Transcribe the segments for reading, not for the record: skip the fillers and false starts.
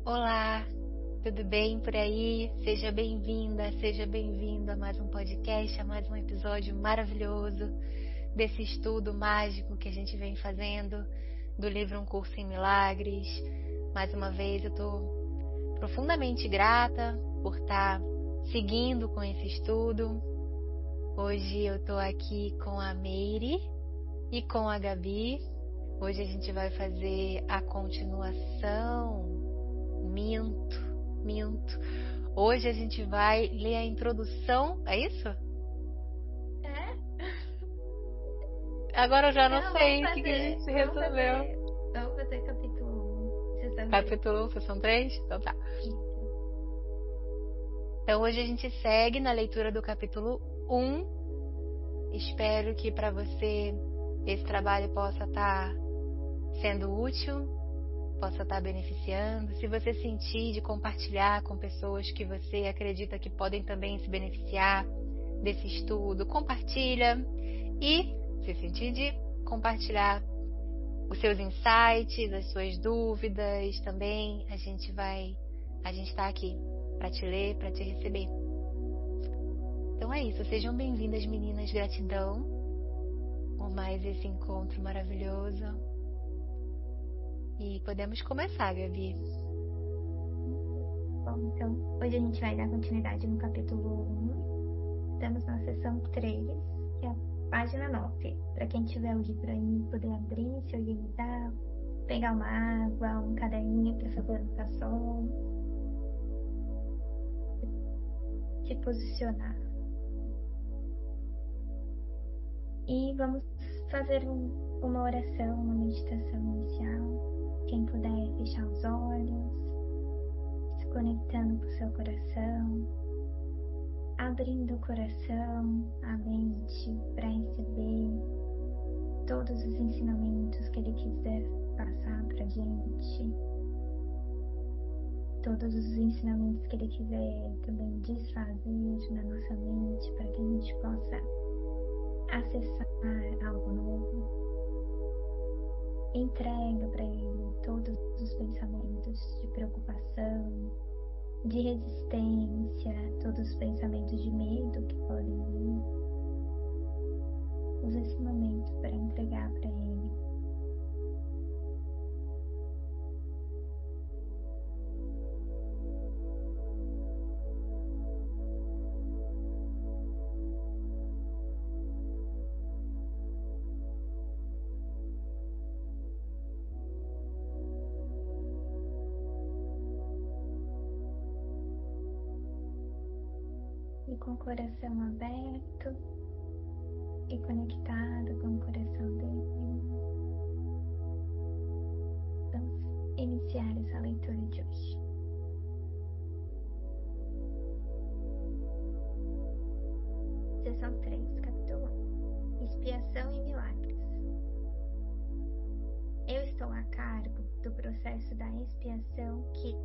Olá, tudo bem por aí? Seja bem-vinda, seja bem-vindo a mais um podcast, a mais um episódio maravilhoso desse estudo mágico que a gente vem fazendo do livro Um Curso em Milagres. Mais uma vez eu estou profundamente grata por estar seguindo com esse estudo. Hoje eu estou aqui com a Meire e com a Gabi. Hoje a gente vai fazer a continuação. Minto. Hoje a gente vai ler a introdução, é isso? É? Agora eu já não Não, sei o que a gente resolveu. vamos fazer capítulo 1, sessão 3. Capítulo 1, sessão 3? Então tá. Isso. Então hoje a gente segue na leitura do capítulo 1. Espero que para você esse trabalho possa estar sendo útil, possa estar beneficiando. Se você sentir de compartilhar com pessoas que você acredita que podem também se beneficiar desse estudo, compartilha. E se sentir de compartilhar os seus insights, as suas dúvidas também, a gente está aqui para te ler, para te receber. Então é isso, sejam bem-vindas, meninas, gratidão por mais esse encontro maravilhoso. E podemos começar, Gabi. Bom, então, hoje a gente vai dar continuidade no capítulo 1. Estamos na sessão 3, que é a página 9. Para quem tiver o livro aí, poder abrir, se organizar, pegar uma água, um caderninho para fazer anotação, se posicionar. E vamos fazer uma oração, uma meditação inicial. Quem puder fechar os olhos, se conectando com o seu coração, abrindo o coração, a mente para receber todos os ensinamentos que ele quiser passar para a gente, todos os ensinamentos que ele quiser também desfazer na nossa mente para que a gente possa acessar algo novo. Entrega para ele todos os pensamentos de preocupação, de resistência, todos os pensamentos de medo que podem vir. Usa esse momento para entregar para ele. E com o coração aberto e conectado com o coração dele, vamos iniciar essa leitura de hoje. Sessão 3, capítulo 1. Expiação e milagres. Eu estou a cargo do processo da expiação que,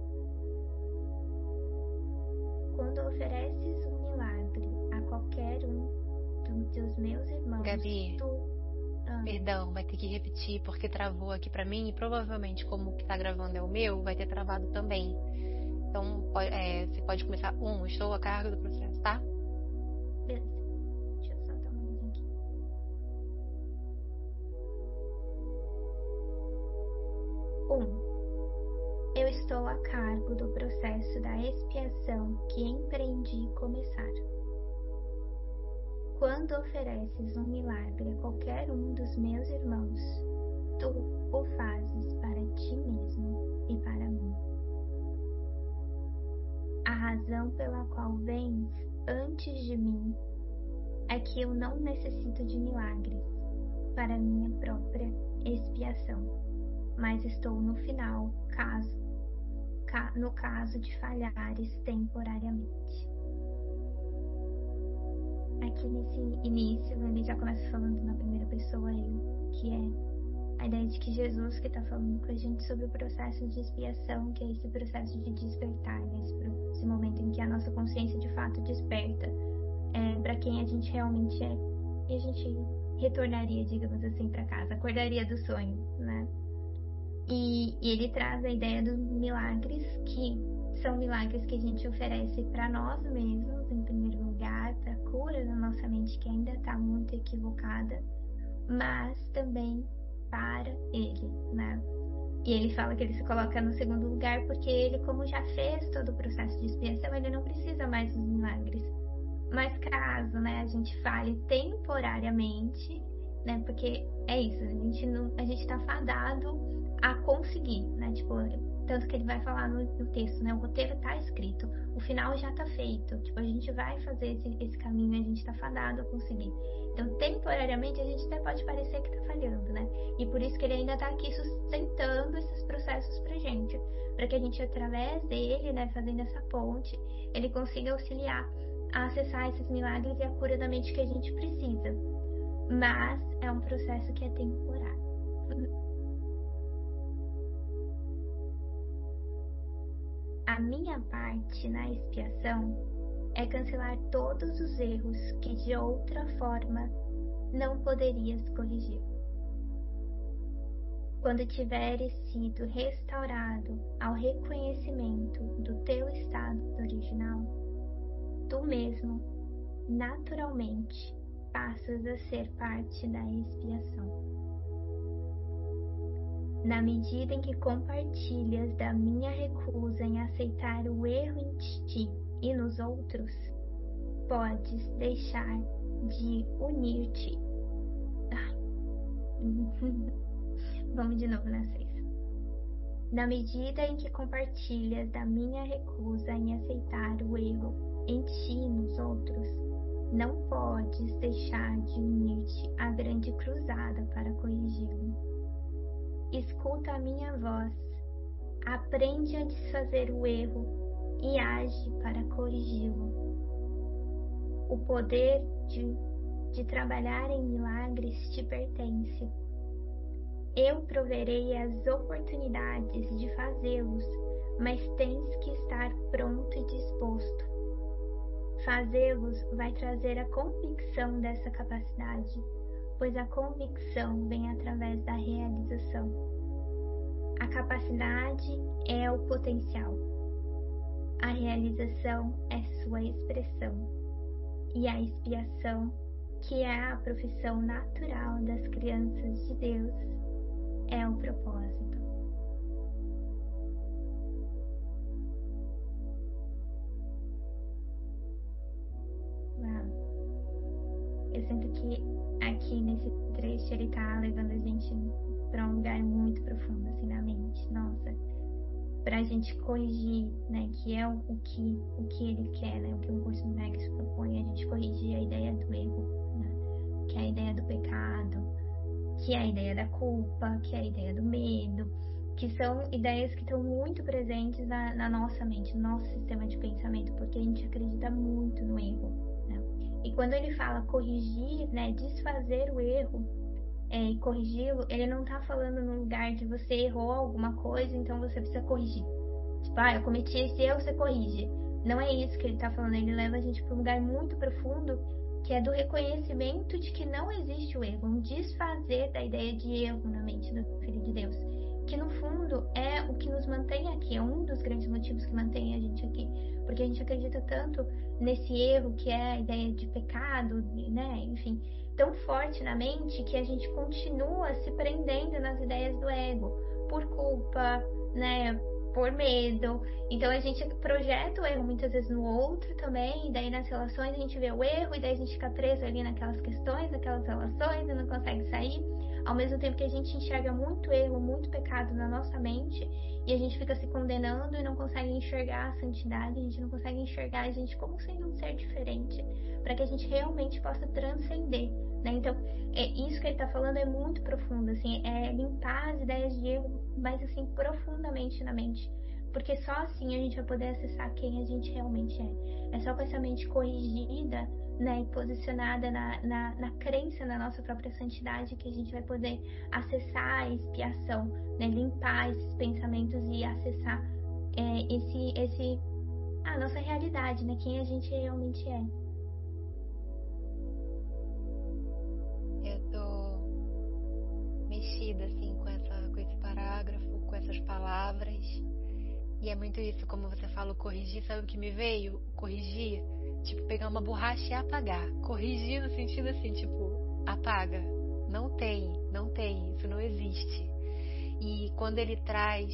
quando ofereces um milagre a qualquer um dos meus irmãos, Gabi, perdão, vai ter que repetir porque travou aqui pra mim e provavelmente como o que tá gravando é o meu, vai ter travado também. Então, você pode começar. Estou a cargo do processo, tá? Beleza. Deixa eu só dar uma olhadinha aqui. 1. Eu estou a cargo do processo da expiação que empreendi começar. Quando ofereces um milagre a qualquer um dos meus irmãos, tu o fazes para ti mesmo e para mim. A razão pela qual vens antes de mim é que eu não necessito de milagres para minha própria expiação, mas estou no final, no caso de falhares temporariamente. Aqui nesse início, ele já começa falando na primeira pessoa, que é a ideia de que Jesus que está falando com a gente sobre o processo de expiação, que é esse processo de despertar, né? Esse momento em que a nossa consciência de fato desperta para quem a gente realmente é, e a gente retornaria, digamos assim, para casa, acordaria do sonho, né? E ele traz a ideia dos milagres, que são milagres que a gente oferece para nós mesmos, em primeiro lugar, para a cura da nossa mente que ainda está muito equivocada, mas também para ele, né? E ele fala que ele se coloca no segundo lugar porque ele, como já fez todo o processo de expiação, ele não precisa mais dos milagres. Mas caso, né, a gente fale temporariamente, né, porque é isso, a gente tá fadado a conseguir, né, tipo, tanto que ele vai falar no texto, né, o roteiro tá escrito, o final já tá feito, tipo, a gente vai fazer esse caminho, a gente tá fadado a conseguir. Então, temporariamente, a gente até pode parecer que tá falhando, né, e por isso que ele ainda tá aqui sustentando esses processos pra gente, para que a gente, através dele, né, fazendo essa ponte, ele consiga auxiliar a acessar esses milagres e a cura da mente que a gente precisa. Mas é um processo que é temporário. A minha parte na expiação é cancelar todos os erros que de outra forma não poderias corrigir. Quando tiveres sido restaurado ao reconhecimento do teu estado original, tu mesmo, naturalmente, passas a ser parte da expiação. Na medida em que compartilhas da minha recusa em aceitar o erro em ti e nos outros, podes deixar de unir-te. Vamos de novo na 6. Na medida em que compartilhas da minha recusa em aceitar o erro em ti e nos outros, não podes deixar de unir-te à grande cruzada para corrigi-lo. Escuta a minha voz, aprende a desfazer o erro e age para corrigi-lo. O poder de trabalhar em milagres te pertence. Eu proverei as oportunidades de fazê-los, mas tens que estar pronto e disposto. Fazê-los vai trazer a convicção dessa capacidade, pois a convicção vem através da realização. A capacidade é o potencial. A realização é sua expressão. E a expiação, que é a profissão natural das crianças de Deus, é o propósito. Uau. Eu sinto que aqui nesse trecho ele tá levando a gente para um lugar muito profundo assim na mente, nossa, pra gente corrigir, né, que é o que ele quer, né, o que o curso do Max propõe, a gente corrigir a ideia do erro, né, que é a ideia do pecado, que é a ideia da culpa, que é a ideia do medo, que são ideias que estão muito presentes na nossa mente, no nosso sistema de pensamento, porque a gente acredita muito no erro, né? E quando ele fala corrigir, né, desfazer o erro e corrigi-lo, ele não tá falando no lugar de você errou alguma coisa, então você precisa corrigir. Tipo, eu cometi esse erro, você corrige. Não é isso que ele tá falando, ele leva a gente para um lugar muito profundo, que é do reconhecimento de que não existe o erro, um desfazer da ideia de erro na mente do Filho de Deus, que no fundo é o que nos mantém aqui, é um dos grandes motivos que mantém a gente aqui, porque a gente acredita tanto nesse erro que é a ideia de pecado, né, enfim, tão forte na mente que a gente continua se prendendo nas ideias do ego, por culpa, né, por medo. Então a gente projeta o erro muitas vezes no outro também, e daí nas relações a gente vê o erro, e daí a gente fica preso ali naquelas questões, naquelas relações, e não consegue sair. Ao mesmo tempo que a gente enxerga muito erro, muito pecado na nossa mente, e a gente fica se condenando e não consegue enxergar a santidade, a gente não consegue enxergar a gente como sendo um ser diferente, para que a gente realmente possa transcender, né? Então, isso que ele está falando é muito profundo, assim, é limpar as ideias de erro, mas assim, profundamente na mente, porque só assim a gente vai poder acessar quem a gente realmente é. É só com essa mente corrigida, né, e posicionada na crença na nossa própria santidade que a gente vai poder acessar a expiação, né, limpar esses pensamentos e acessar a nossa realidade, né, quem a gente realmente é. Eu tô mexida assim com esse parágrafo, suas palavras. E é muito isso, como você fala, corrigir, sabe o que me veio? Corrigir, tipo, pegar uma borracha e apagar. Corrigir no sentido assim, tipo, apaga. Não tem, isso não existe. E quando ele traz...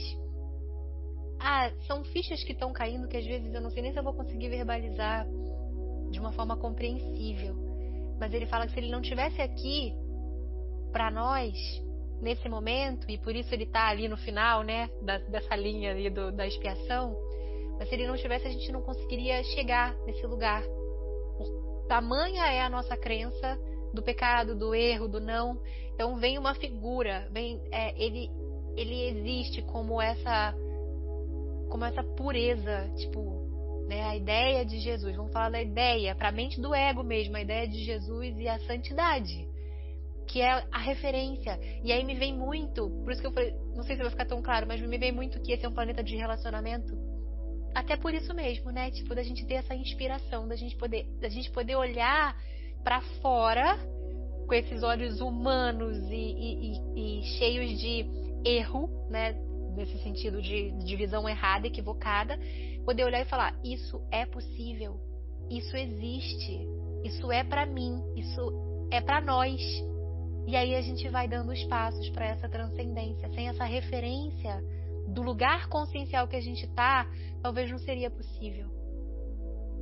são fichas que estão caindo que às vezes eu não sei nem se eu vou conseguir verbalizar de uma forma compreensível. Mas ele fala que se ele não estivesse aqui para nós, nesse momento, e por isso ele está ali no final, né, dessa linha ali da expiação, mas se ele não estivesse, a gente não conseguiria chegar nesse lugar. Tamanha é a nossa crença do pecado, do erro, do não. Então vem uma figura, ele existe como essa pureza, tipo, né, a ideia de Jesus. Vamos falar da ideia, para a mente do ego mesmo, a ideia de Jesus e a santidade, que é a referência. E aí me vem muito, por isso que eu falei, não sei se vai ficar tão claro, mas me vem muito que esse é um planeta de relacionamento. Até por isso mesmo, né? Tipo, da gente ter essa inspiração, da gente poder olhar para fora com esses olhos humanos e cheios de erro, né? Nesse sentido de visão errada, equivocada, poder olhar e falar: isso é possível, isso existe, isso é para mim, isso é para nós. E aí a gente vai dando os passos para essa transcendência. Sem essa referência do lugar consciencial que a gente está, talvez não seria possível.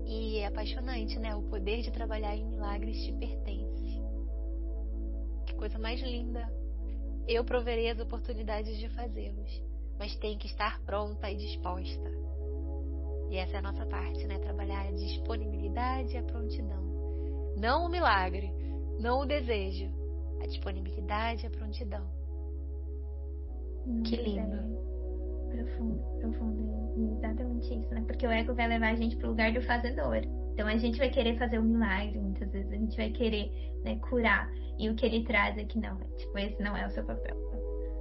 E é apaixonante, né? O poder de trabalhar em milagres te pertence. Que coisa mais linda. Eu proverei as oportunidades de fazê-los, mas tem que estar pronta e disposta. E essa é a nossa parte, né? Trabalhar a disponibilidade e a prontidão. Não o milagre, não o desejo. A disponibilidade e a prontidão. Que lindo. Profundo. Exatamente isso, né? Porque o ego vai levar a gente para o lugar do fazedor. Então a gente vai querer fazer um milagre, muitas vezes. A gente vai querer, né, curar. E o que ele traz é que não, tipo, esse não é o seu papel.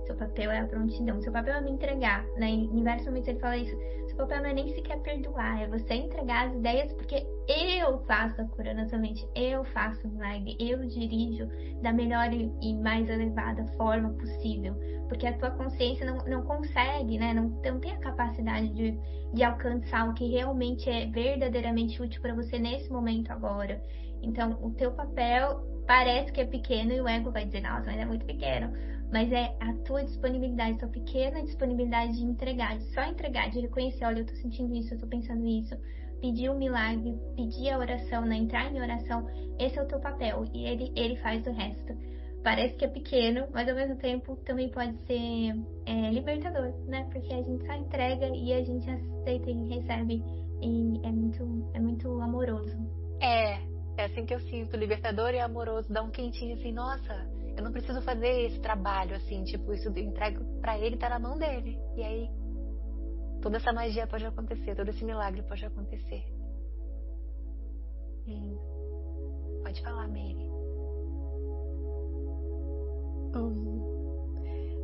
Seu papel é a prontidão. Seu papel é me entregar, né? Em vários momentos ele fala isso. Seu papel não é nem sequer perdoar, é você entregar as ideias, porque eu faço a cura na sua mente, eu faço o milagre, eu dirijo da melhor e mais elevada forma possível. Porque a tua consciência não consegue, né? Não tem a capacidade de alcançar o que realmente é verdadeiramente útil para você nesse momento agora. Então, o teu papel parece que é pequeno e o ego vai dizer: nossa, mas é muito pequeno. Mas é a tua disponibilidade, tua pequena disponibilidade de entregar, de só entregar, de reconhecer: olha, eu tô sentindo isso, eu tô pensando isso, pedir o milagre, pedir a oração, né? Entrar em oração. Esse é o teu papel e ele faz o resto. Parece que é pequeno, mas ao mesmo tempo também pode ser libertador, né? Porque a gente só entrega e a gente aceita e recebe, e é muito amoroso. É assim que eu sinto, libertador e amoroso, dá um quentinho assim, nossa, eu não preciso fazer esse trabalho assim, tipo, isso eu entrego pra ele, tá na mão dele. E aí, toda essa magia pode acontecer, todo esse milagre pode acontecer. Pode falar, Mary.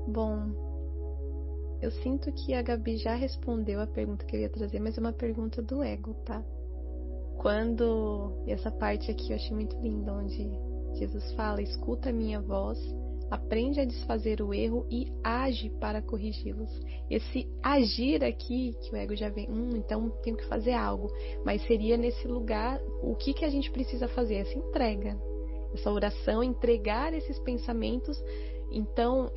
Bom, eu sinto que a Gabi já respondeu a pergunta que eu ia trazer, mas é uma pergunta do ego, tá? Essa parte aqui eu achei muito linda, onde Jesus fala: escuta a minha voz, aprende a desfazer o erro e age para corrigi-los. Esse agir aqui, que o ego já vem, então tenho que fazer algo, mas seria nesse lugar, o que a gente precisa fazer? Essa entrega, essa oração, entregar esses pensamentos. Então,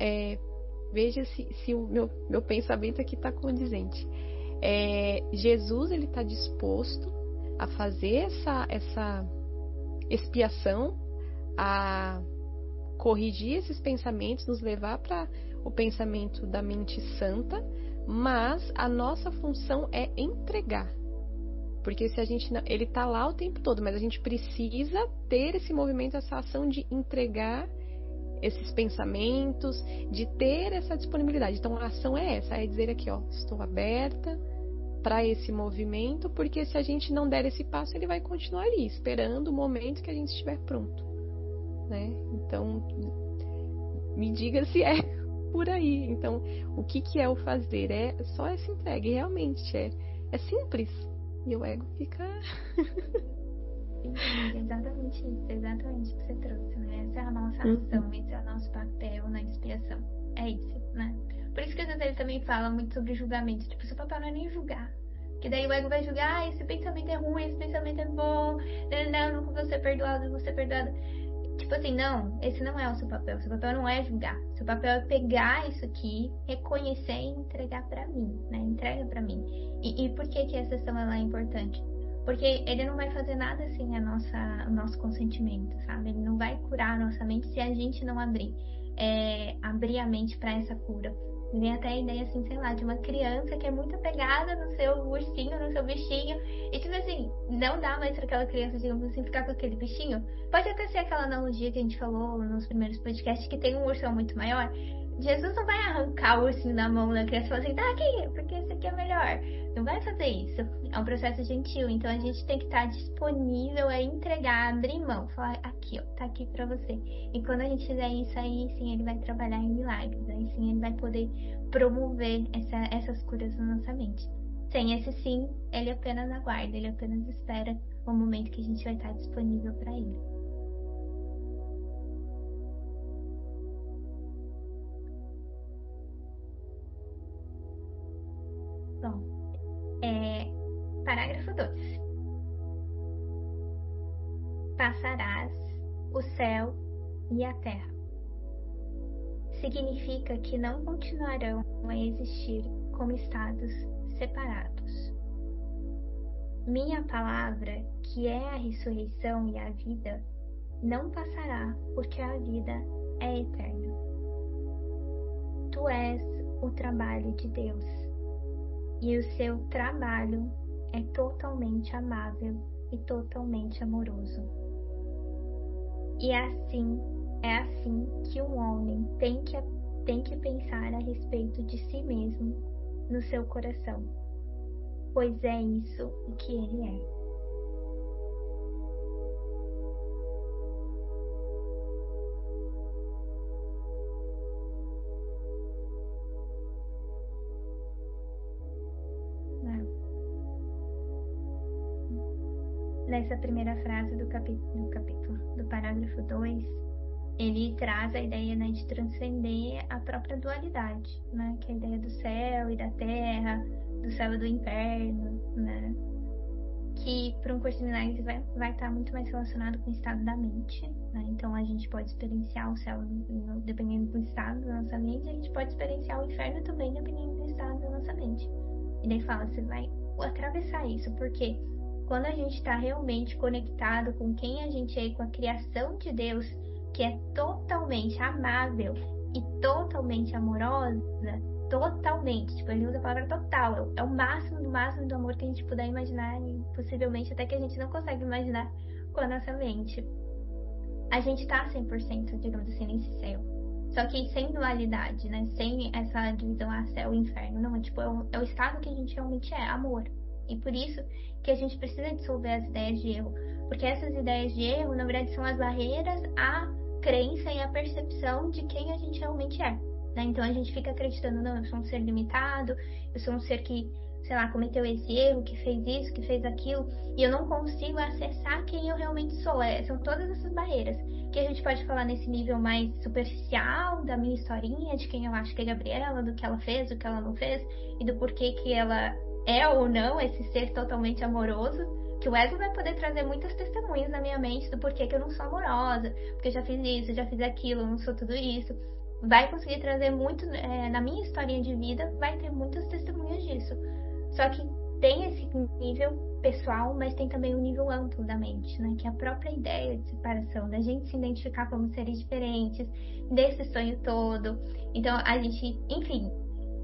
veja se o meu pensamento aqui está condizente. Jesus, ele está disposto a fazer essa expiação, a corrigir esses pensamentos, nos levar para o pensamento da mente santa, mas a nossa função é entregar. Porque se a gente não, ele está lá o tempo todo, mas a gente precisa ter esse movimento, essa ação de entregar esses pensamentos, de ter essa disponibilidade. Então a ação é essa, é dizer aqui, estou aberta para esse movimento, porque se a gente não der esse passo, ele vai continuar ali, esperando o momento que a gente estiver pronto, né? Então, me diga se é por aí. Então, o que é o fazer? É só essa entrega, e realmente é simples, e o ego fica... Exatamente isso, exatamente o que você trouxe, né? Essa é a nossa ação, esse é o nosso papel na expiação. É isso, né? Por isso que às vezes ele também fala muito sobre julgamento. Tipo, seu papel não é nem julgar. Que daí o ego vai julgar, esse pensamento é ruim, esse pensamento é bom, não vou ser perdoado, vou ser perdoada. Tipo assim, não, esse não é o seu papel. Seu papel não é julgar. Seu papel é pegar isso aqui, reconhecer e entregar pra mim, né? Entrega pra mim. E por que que essa sessão ela é importante? Porque ele não vai fazer nada sem o nosso consentimento, sabe? Ele não vai curar a nossa mente se a gente não abrir a mente pra essa cura. Vem até a ideia, assim, sei lá, de uma criança que é muito apegada no seu ursinho, no seu bichinho. E, tipo assim, não dá mais pra aquela criança, digamos assim, ficar com aquele bichinho. Pode até ser aquela analogia que a gente falou nos primeiros podcasts, que tem um ursão muito maior. Jesus não vai arrancar o ursinho da mão da criança e falar assim, tá aqui, porque esse aqui é melhor. Não vai fazer isso. É um processo gentil. Então, a gente tem que estar disponível a entregar, abrir mão. Falar, aqui, ó, tá aqui pra você. E quando a gente fizer isso, aí sim ele vai trabalhar em milagres. Aí sim ele vai poder promover essas curas na nossa mente. Sem esse sim, ele apenas aguarda, ele apenas espera o momento que a gente vai estar disponível para ele. Bom, parágrafo 2. Passarás o céu e a terra. Significa que não continuarão a existir como estados separados. Minha palavra, que é a ressurreição e a vida, não passará, porque a vida é eterna. Tu és o trabalho de Deus, e o seu trabalho é totalmente amável e totalmente amoroso. E é assim que um homem tem que pensar a respeito de si mesmo no seu coração, pois é isso o que ele é. Nessa primeira frase do parágrafo 2, ele traz a ideia, né, de transcender a própria dualidade, né, que é a ideia do céu e da terra, do céu e do inferno, né, que para um curso de milagres vai estar muito mais relacionado com o estado da mente, né, então a gente pode experienciar o céu dependendo do estado da nossa mente, a gente pode experienciar o inferno também dependendo do estado da nossa mente. E daí fala, você vai atravessar isso, porque quando a gente está realmente conectado com quem a gente é e com a criação de Deus, que é totalmente amável e totalmente amorosa, totalmente, tipo, ele usa a palavra total, é o máximo do amor que a gente puder imaginar e possivelmente até que a gente não consegue imaginar com a nossa mente. A gente tá 100%, digamos assim, nesse céu. Só que sem dualidade, né? Sem essa divisão a céu e inferno. Não, tipo, é o estado que a gente realmente é, amor. E por isso que a gente precisa dissolver as ideias de erro. Porque essas ideias de erro, na verdade, são as barreiras à crença e à percepção de quem a gente realmente é. Né? Então a gente fica acreditando, não, eu sou um ser limitado, eu sou um ser que, sei lá, cometeu esse erro, que fez isso, que fez aquilo, e eu não consigo acessar quem eu realmente sou. São todas essas barreiras que a gente pode falar nesse nível mais superficial da minha historinha, de quem eu acho que é Gabriela, do que ela fez, do que ela não fez, e do porquê que ela é ou não esse ser totalmente amoroso, que o ego vai poder trazer muitas testemunhas na minha mente do porquê que eu não sou amorosa, porque eu já fiz isso, já fiz aquilo, eu não sou tudo isso. Vai conseguir trazer muito, na minha historinha de vida, vai ter muitas testemunhas disso. Só que tem esse nível pessoal, mas tem também um nível amplo da mente, né? Que é a própria ideia de separação, da gente se identificar como seres diferentes, desse sonho todo. Então, a gente, enfim,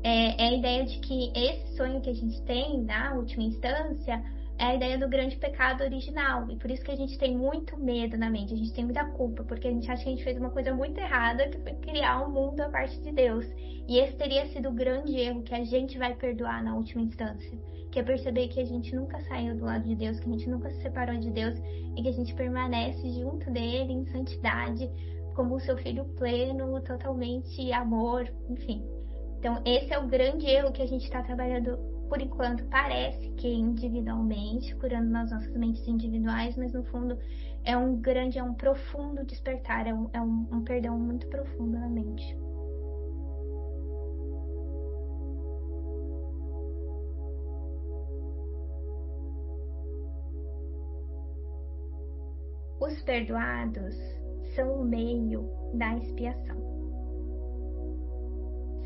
é a ideia de que esse sonho que a gente tem, na última instância, é a ideia do grande pecado original. E por isso que a gente tem muito medo na mente, a gente tem muita culpa, porque a gente acha que a gente fez uma coisa muito errada, que foi criar um mundo à parte de Deus. E esse teria sido o grande erro que a gente vai perdoar na última instância. Que é perceber que a gente nunca saiu do lado de Deus, que a gente nunca se separou de Deus e que a gente permanece junto dele em santidade, como o seu filho pleno, totalmente amor, enfim. Então, esse é o grande erro que a gente está trabalhando, por enquanto, parece que individualmente, curando nas nossas mentes individuais, mas no fundo é um profundo despertar, é um perdão muito profundo na mente. Os perdoados são o meio da expiação.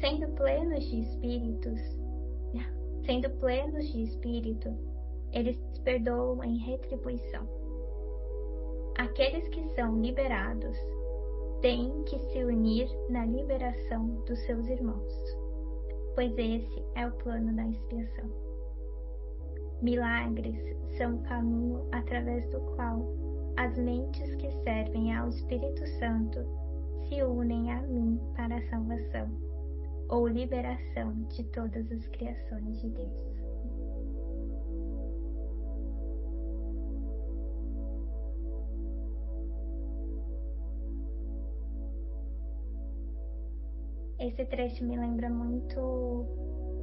Sendo plenos de espírito, eles perdoam em retribuição. Aqueles que são liberados têm que se unir na liberação dos seus irmãos, pois esse é o plano da expiação. Milagres são o caminho através do qual as mentes que servem ao Espírito Santo se unem a mim para a salvação ou liberação de todas as criações de Deus. Esse trecho me lembra muito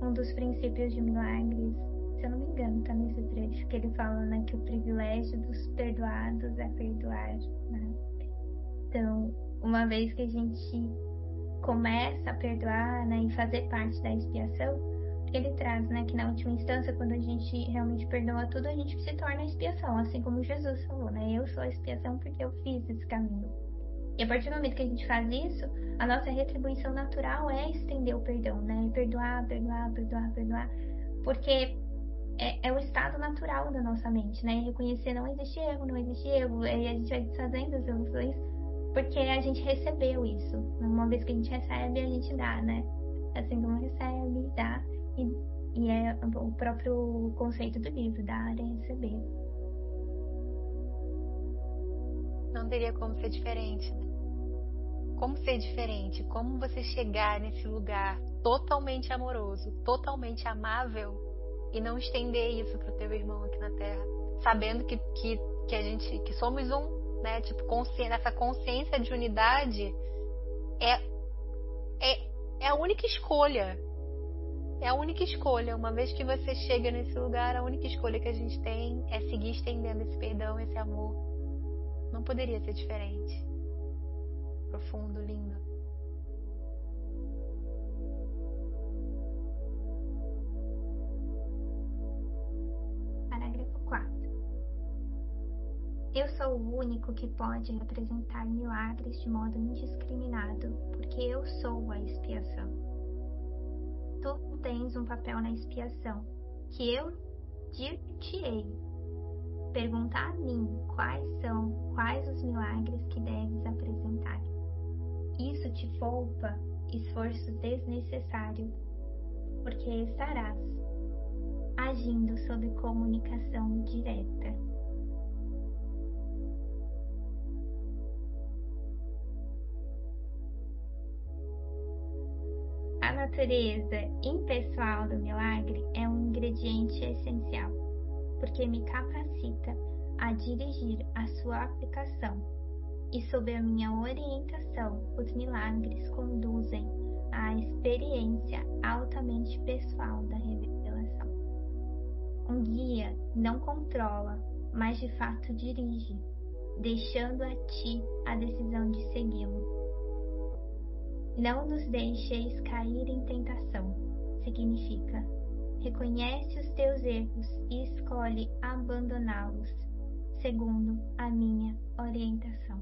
um dos princípios de milagres, se eu não me engano, tá nesse trecho, que ele fala, né, que o privilégio dos perdoados é perdoar, né? Então, uma vez que a gente começa a perdoar, né, e fazer parte da expiação, ele traz, né, que na última instância, quando a gente realmente perdoa tudo, a gente se torna a expiação, assim como Jesus falou, né, eu sou a expiação porque eu fiz esse caminho. E a partir do momento que a gente faz isso, a nossa retribuição natural é estender o perdão, né? Perdoar, porque é o estado natural da nossa mente, né? Reconhecer não existe erro, e a gente vai desfazendo as emoções porque a gente recebeu isso. Uma vez que a gente recebe, a gente dá, né? Assim como recebe, dá, e é o próprio conceito do livro, dar é receber. Não teria como ser diferente, né? Como ser diferente? Como você chegar nesse lugar totalmente amoroso, totalmente amável e não estender isso pro teu irmão aqui na Terra, sabendo que a gente, que somos um, né? Tipo, essa consciência de unidade é a única escolha. É a única escolha. Uma vez que você chega nesse lugar, a única escolha que a gente tem é seguir estendendo esse perdão, esse amor. Não poderia ser diferente. Profundo, lindo. Parágrafo 4. Eu sou o único que pode representar milagres de modo indiscriminado, porque eu sou a expiação. Tu tens um papel na expiação, que eu dir-te-ei. Pergunta a mim quais os milagres que deves apresentar. Isso te poupa esforço desnecessário, porque estarás agindo sob comunicação direta. A natureza impessoal do milagre é um ingrediente essencial, porque me capacita a dirigir a sua aplicação, e sob a minha orientação, os milagres conduzem à experiência altamente pessoal da revelação. Um guia não controla, mas de fato dirige, deixando a ti a decisão de segui-lo. Não nos deixeis cair em tentação, significa: reconhece os teus erros e escolhe abandoná-los, segundo a minha orientação.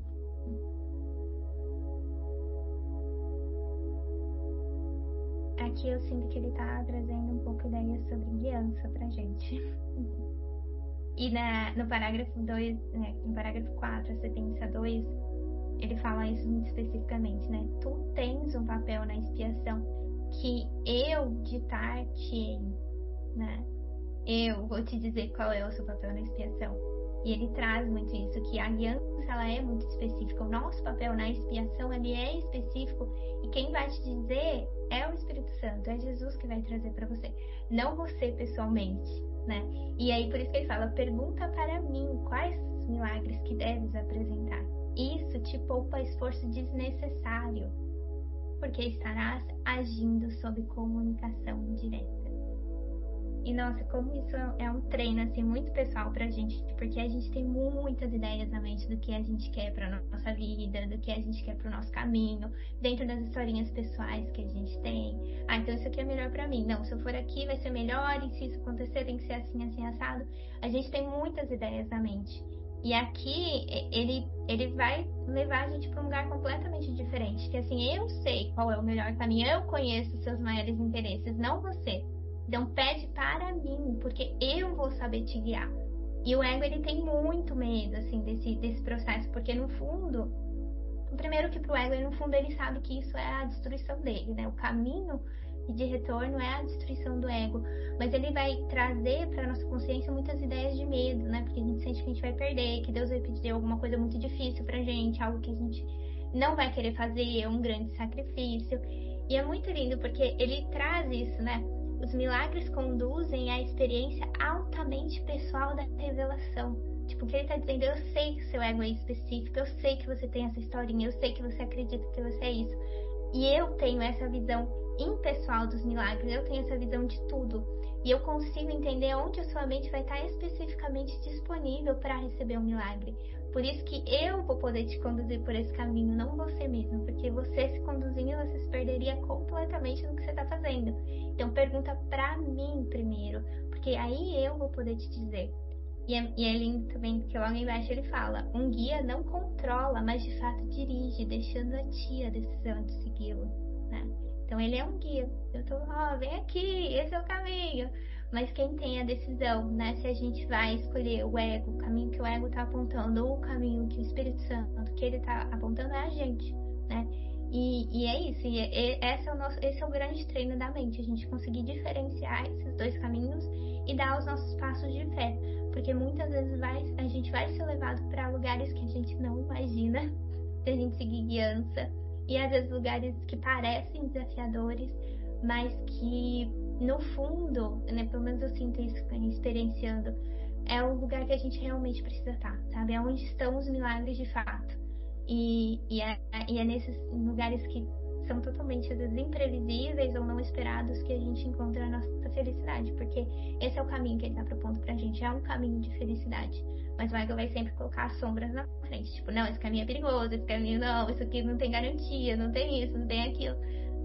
Aqui eu sinto que ele está trazendo um pouco ideia sobre guiança pra gente. E no parágrafo 2, né, no parágrafo 4, a sentença 2, ele fala isso muito especificamente, né? Tu tens um papel na expiação que eu ditar-te-ei, né? Eu vou te dizer qual é o seu papel na expiação. E ele traz muito isso, que a guiança ela é muito específica. O nosso papel na expiação ele é específico, e quem vai te dizer é o Espírito Santo, é Jesus que vai trazer para você, não você pessoalmente, né? E aí por isso que ele fala: pergunta para mim quais os milagres que deves apresentar. Isso te poupa esforço desnecessário, porque estarás agindo sob comunicação direta. E nossa, como isso é um treino assim muito pessoal pra gente, porque a gente tem muitas ideias na mente do que a gente quer pra nossa vida, do que a gente quer pro nosso caminho, dentro das historinhas pessoais que a gente tem. Ah, então isso aqui é melhor pra mim. Não, se eu for aqui vai ser melhor, e se isso acontecer tem que ser assim, assim, assado. A gente tem muitas ideias na mente. E aqui ele vai levar a gente para um lugar completamente diferente. Que assim, eu sei qual é o melhor caminho, eu conheço os seus maiores interesses, não você. Então pede para mim, porque eu vou saber te guiar. E o ego, ele tem muito medo, assim, desse processo, porque no fundo, primeiro que pro ego, no fundo, ele sabe que isso é a destruição dele, né? O caminho de retorno é a destruição do ego. Mas ele vai trazer para nossa consciência muitas ideias de medo, né? Porque a gente sente que a gente vai perder, que Deus vai pedir alguma coisa muito difícil pra gente, algo que a gente não vai querer fazer, um grande sacrifício. E é muito lindo, porque ele traz isso, né? Os milagres conduzem à experiência altamente pessoal da revelação. Tipo, o que ele tá dizendo, eu sei que o seu ego é específico, eu sei que você tem essa historinha, eu sei que você acredita que você é isso. E eu tenho essa visão impessoal dos milagres, eu tenho essa visão de tudo. E eu consigo entender onde a sua mente vai estar especificamente disponível para receber um milagre. Por isso que eu vou poder te conduzir por esse caminho, não você mesmo. Porque você se conduzindo, você se perderia completamente no que você está fazendo. Então pergunta para mim primeiro, porque aí eu vou poder te dizer. E é lindo também, porque logo embaixo ele fala, um guia não controla, mas de fato dirige, deixando a ti a decisão de segui-lo, né? Então ele é um guia. Eu tô, vem aqui, esse é o caminho. Mas quem tem a decisão, né? Se a gente vai escolher o ego, o caminho que o ego tá apontando, ou o caminho que o Espírito Santo, que ele tá apontando, é a gente, né? E é isso, esse é o grande treino da mente, a gente conseguir diferenciar esses dois caminhos e dar os nossos passos de fé. Porque muitas vezes a gente vai ser levado para lugares que a gente não imagina, se a gente seguir guiança. E às vezes lugares que parecem desafiadores, mas que no fundo, né, pelo menos eu sinto isso experienciando, é o lugar que a gente realmente precisa estar, sabe? É onde estão os milagres de fato. E é nesses lugares que são totalmente, às vezes, imprevisíveis ou não esperados que a gente encontra a nossa felicidade. Porque esse é o caminho que ele está propondo pra gente, é um caminho de felicidade. Mas o ego vai sempre colocar as sombras na frente. Tipo, não, esse caminho é perigoso, esse caminho não, isso aqui não tem garantia, não tem isso, não tem aquilo.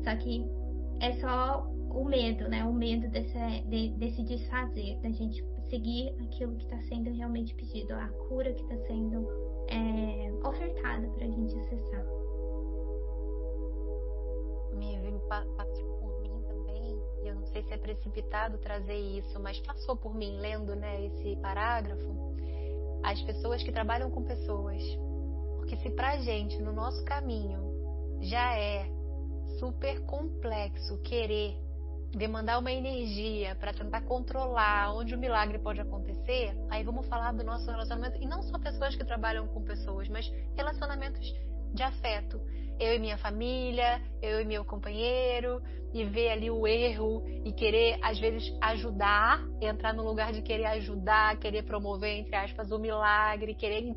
Só que é só o medo, né? O medo desse desfazer, da gente seguir aquilo que está sendo realmente pedido, a cura que está sendo ofertada pra gente acessar. Passou por mim também, e eu não sei se é precipitado trazer isso, mas passou por mim lendo, né, esse parágrafo, as pessoas que trabalham com pessoas. Porque se pra gente, no nosso caminho, já é super complexo querer demandar uma energia para tentar controlar onde o milagre pode acontecer, aí vamos falar do nosso relacionamento, e não só pessoas que trabalham com pessoas, mas relacionamentos de afeto. Eu e minha família, eu e meu companheiro, e ver ali o erro e querer, às vezes, ajudar, entrar no lugar de querer ajudar, querer promover, entre aspas, o milagre, querer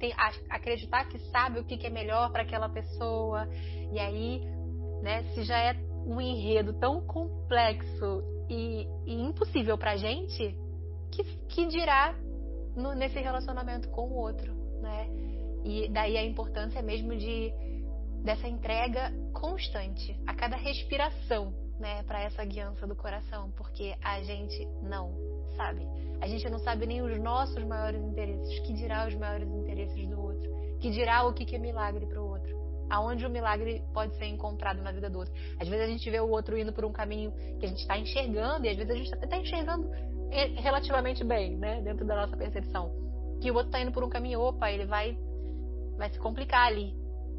acreditar que sabe o que é melhor para aquela pessoa. E aí, né, se já é um enredo tão complexo e impossível pra gente, que dirá nesse relacionamento com o outro, né? E daí a importância mesmo dessa entrega constante, a cada respiração, né, para essa guiança do coração, porque a gente não sabe. A gente não sabe nem os nossos maiores interesses, que dirá os maiores interesses do outro, que dirá o que é milagre para o outro, aonde o milagre pode ser encontrado na vida do outro. Às vezes a gente vê o outro indo por um caminho que a gente está enxergando, e às vezes a gente está enxergando relativamente bem, né, dentro da nossa percepção, que o outro está indo por um caminho, opa, ele vai se complicar ali,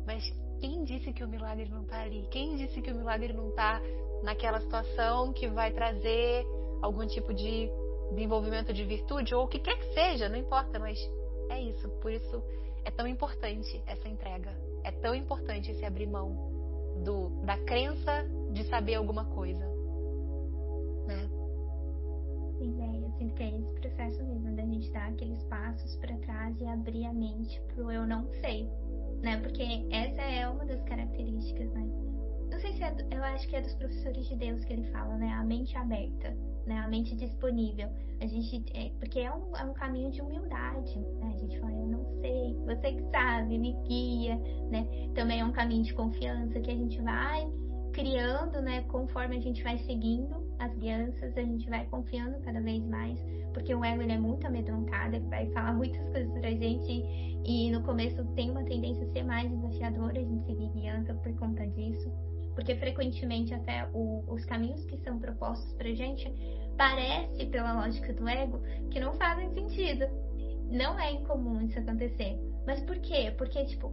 mas quem disse que o milagre não está ali? Quem disse que o milagre não está naquela situação que vai trazer algum tipo de desenvolvimento de virtude, ou o que quer que seja, não importa, mas é isso. Por isso é tão importante essa entrega, é tão importante esse abrir mão da crença de saber alguma coisa, né? Sim, eu sinto que é esse processo mesmo, da gente dar aqueles passos para trás e abrir a mente pro eu não sei, né? Porque essa é uma das características, né? Não sei se eu acho que é dos professores de Deus que ele fala, né? A mente aberta, né? A mente disponível. A gente, porque é um caminho de humildade, né? A gente fala, eu não sei, você que sabe, me guia, né? Também é um caminho de confiança que a gente vai criando, né? Conforme a gente vai seguindo as guianças, a gente vai confiando cada vez mais. porque o ego ele é muito amedrontado, ele vai falar muitas coisas pra gente e no começo tem uma tendência a ser mais desafiadora, a gente seguir guiança por conta disso, porque frequentemente até os caminhos que são propostos pra gente parece, pela lógica do ego, que não fazem sentido. Não é incomum isso acontecer. Mas por quê? Porque, tipo,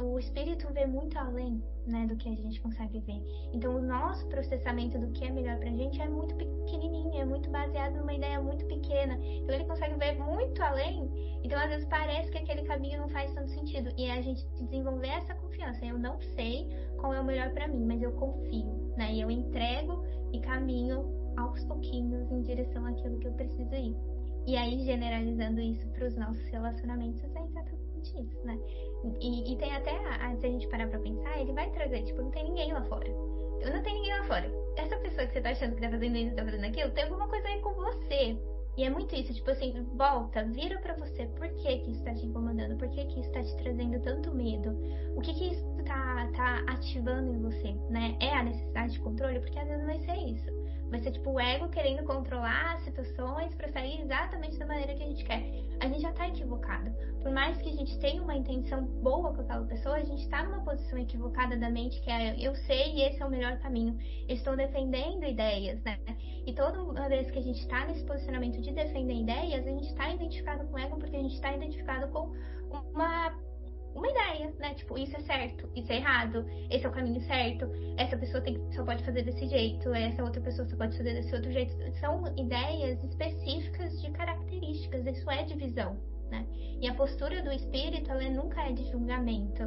o espírito vê muito além, né, do que a gente consegue ver. Então, o nosso processamento do que é melhor pra gente é muito pequenininho, é muito baseado numa ideia muito pequena. Então, ele consegue ver muito além. Então, às vezes, parece que aquele caminho não faz tanto sentido. E a gente desenvolver essa confiança. Eu não sei qual é o melhor pra mim, mas eu confio, né? E eu entrego e caminho aos pouquinhos em direção àquilo que eu preciso ir. E aí, generalizando isso para os nossos relacionamentos, é exatamente isso, né? E tem até, se a gente parar pra pensar, ele vai trazer, tipo, não tem ninguém lá fora. Não tem ninguém lá fora. Essa pessoa que você tá achando que tá fazendo isso, tá fazendo aquilo, tem alguma coisa aí com você. E é muito isso, tipo assim, volta, vira pra você. Por que que isso tá te incomodando? Por que que isso tá te trazendo tanto medo? O que que isso tá ativando em você, né? É a necessidade de controle? Porque às vezes vai ser isso. Vai ser tipo o ego querendo controlar as situações pra sair exatamente da maneira que a gente quer. A gente já tá equivocado. Por mais que a gente tenha uma intenção boa com aquela pessoa, a gente tá numa posição equivocada da mente, que é eu sei e esse é o melhor caminho. Eu estou defendendo ideias, né? E toda vez que a gente tá nesse posicionamento de defender ideias, a gente tá identificado com o ego porque a gente tá identificado com uma ideia, né? Tipo, isso é certo, isso é errado, esse é o caminho certo, essa pessoa só pode fazer desse jeito, essa outra pessoa só pode fazer desse outro jeito. São ideias específicas de características, isso é divisão, né? E a postura do espírito, ela nunca é de julgamento,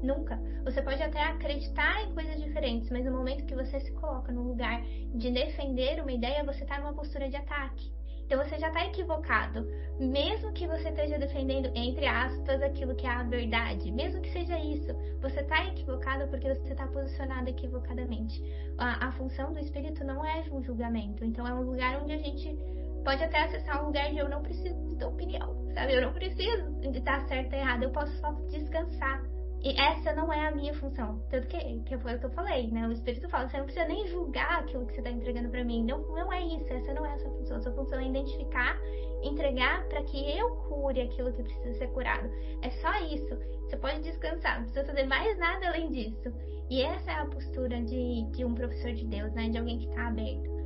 nunca. Você pode até acreditar em coisas diferentes, mas no momento que você se coloca no lugar de defender uma ideia, você tá numa postura de ataque. Então você já está equivocado, mesmo que você esteja defendendo, entre aspas, aquilo que é a verdade, mesmo que seja isso, você está equivocado porque você está posicionado equivocadamente. A função do espírito não é um julgamento, então é um lugar onde a gente pode até acessar um lugar de eu não preciso da opinião, sabe? Eu não preciso de estar certo ou errado, eu posso só descansar. E essa não é a minha função. Tanto que foi o que eu falei, né? O Espírito fala, você não precisa nem julgar aquilo que você está entregando para mim. Não é isso, essa não é a sua função. A sua função é identificar, entregar para que eu cure aquilo que precisa ser curado. É só isso. Você pode descansar, não precisa fazer mais nada além disso. E essa é a postura de um professor de Deus, né? De alguém que está aberto.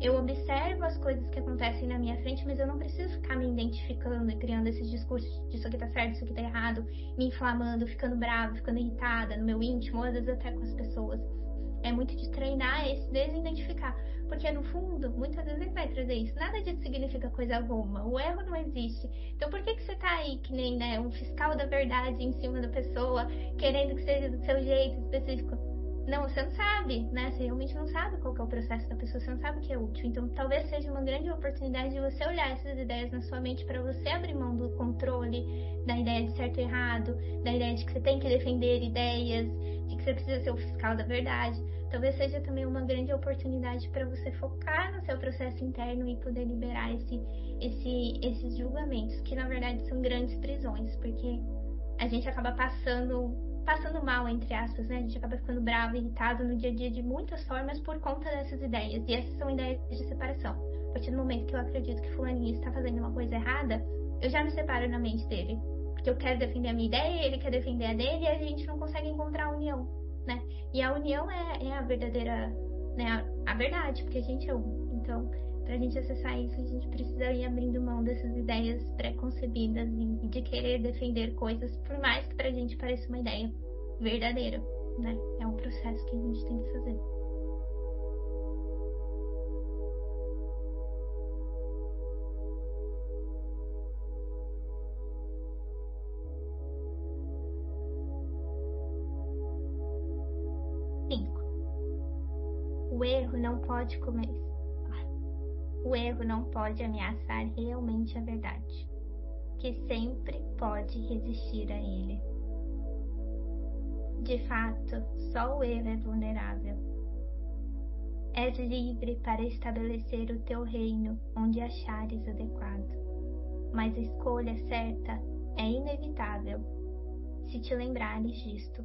Eu observo as coisas que acontecem na minha frente, mas eu não preciso ficar me identificando e criando esses discursos de isso aqui tá certo, isso aqui tá errado, me inflamando, ficando brava, ficando irritada no meu íntimo, ou às vezes até com as pessoas. É muito de treinar esse desidentificar, porque no fundo, muitas vezes ele vai trazer isso. Nada disso significa coisa alguma, o erro não existe. Então por que você tá aí que nem, né, um fiscal da verdade em cima da pessoa, querendo que seja do seu jeito específico? Não, você não sabe, né? Você realmente não sabe qual que é o processo da pessoa, você não sabe o que é útil. Então, talvez seja uma grande oportunidade de você olhar essas ideias na sua mente para você abrir mão do controle, da ideia de certo e errado, da ideia de que você tem que defender ideias, de que você precisa ser o fiscal da verdade. Talvez seja também uma grande oportunidade para você focar no seu processo interno e poder liberar esses julgamentos, que na verdade são grandes prisões, porque a gente acaba passando mal, entre aspas, né? A gente acaba ficando bravo, irritado no dia a dia de muitas formas por conta dessas ideias. E essas são ideias de separação. A partir do momento que eu acredito que fulaninho está fazendo uma coisa errada, eu já me separo na mente dele. Porque eu quero defender a minha ideia, ele quer defender a dele, e a gente não consegue encontrar a união, né? E a união é a verdadeira, né? A verdade, porque a gente é um. Então, pra gente acessar isso, a gente precisa ir abrindo mão dessas ideias pré-concebidas e de querer defender coisas, por mais que pra gente pareça uma ideia verdadeira, né? É um processo que a gente tem que fazer. O erro não pode O erro não pode ameaçar realmente a verdade, que sempre pode resistir a ele. De fato, só o erro é vulnerável. És livre para estabelecer o teu reino onde achares adequado, mas a escolha certa é inevitável se te lembrares disto.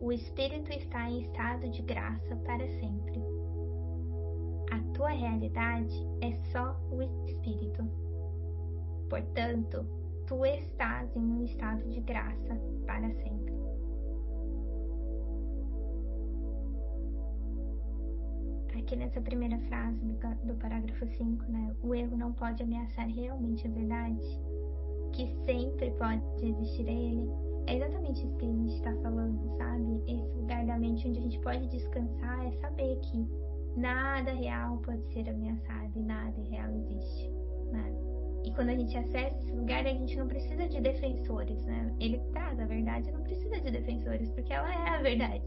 O espírito está em estado de graça para sempre. A tua realidade é só o espírito. Portanto, tu estás em um estado de graça para sempre. Aqui nessa primeira frase do parágrafo 5, né? O erro não pode ameaçar realmente a verdade, que sempre pode existir ele. É exatamente isso que a gente está falando, sabe? Esse lugar da mente onde a gente pode descansar é saber que nada real pode ser ameaçado e nada real existe, né? E quando a gente acessa esse lugar, a gente não precisa de defensores, né? Ele traz a verdade, não precisa de defensores, porque ela é a verdade.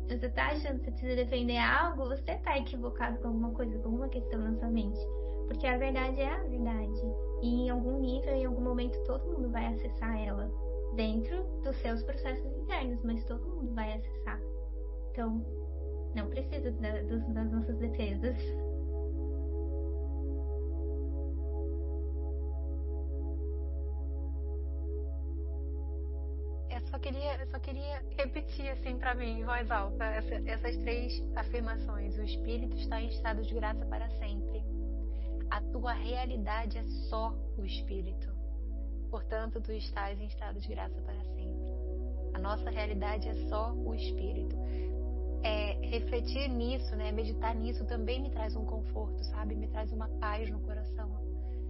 Se você tá achando que você precisa defender algo, você tá equivocado com alguma coisa, com alguma questão na sua mente. Porque a verdade é a verdade. E em algum nível, em algum momento, todo mundo vai acessar ela. Dentro dos seus processos internos, mas todo mundo vai acessar. Então, não precisa das nossas defesas. Eu só queria repetir assim para mim, em voz alta, essas 3 afirmações. O espírito está em estado de graça para sempre. A tua realidade é só o espírito. Portanto, tu estás em estado de graça para sempre. A nossa realidade é só o espírito. Refletir nisso, né, meditar nisso também me traz um conforto, sabe? Me traz uma paz no coração.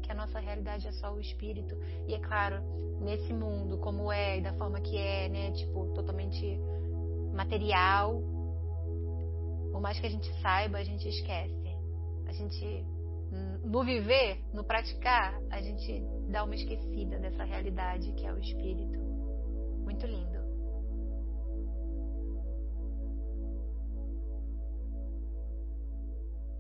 Que a nossa realidade é só o espírito. E é claro, nesse mundo como é e da forma que é, né, tipo, totalmente material, por mais que a gente saiba, a gente esquece. A gente, no viver, no praticar, a gente dá uma esquecida dessa realidade que é o espírito. Muito lindo.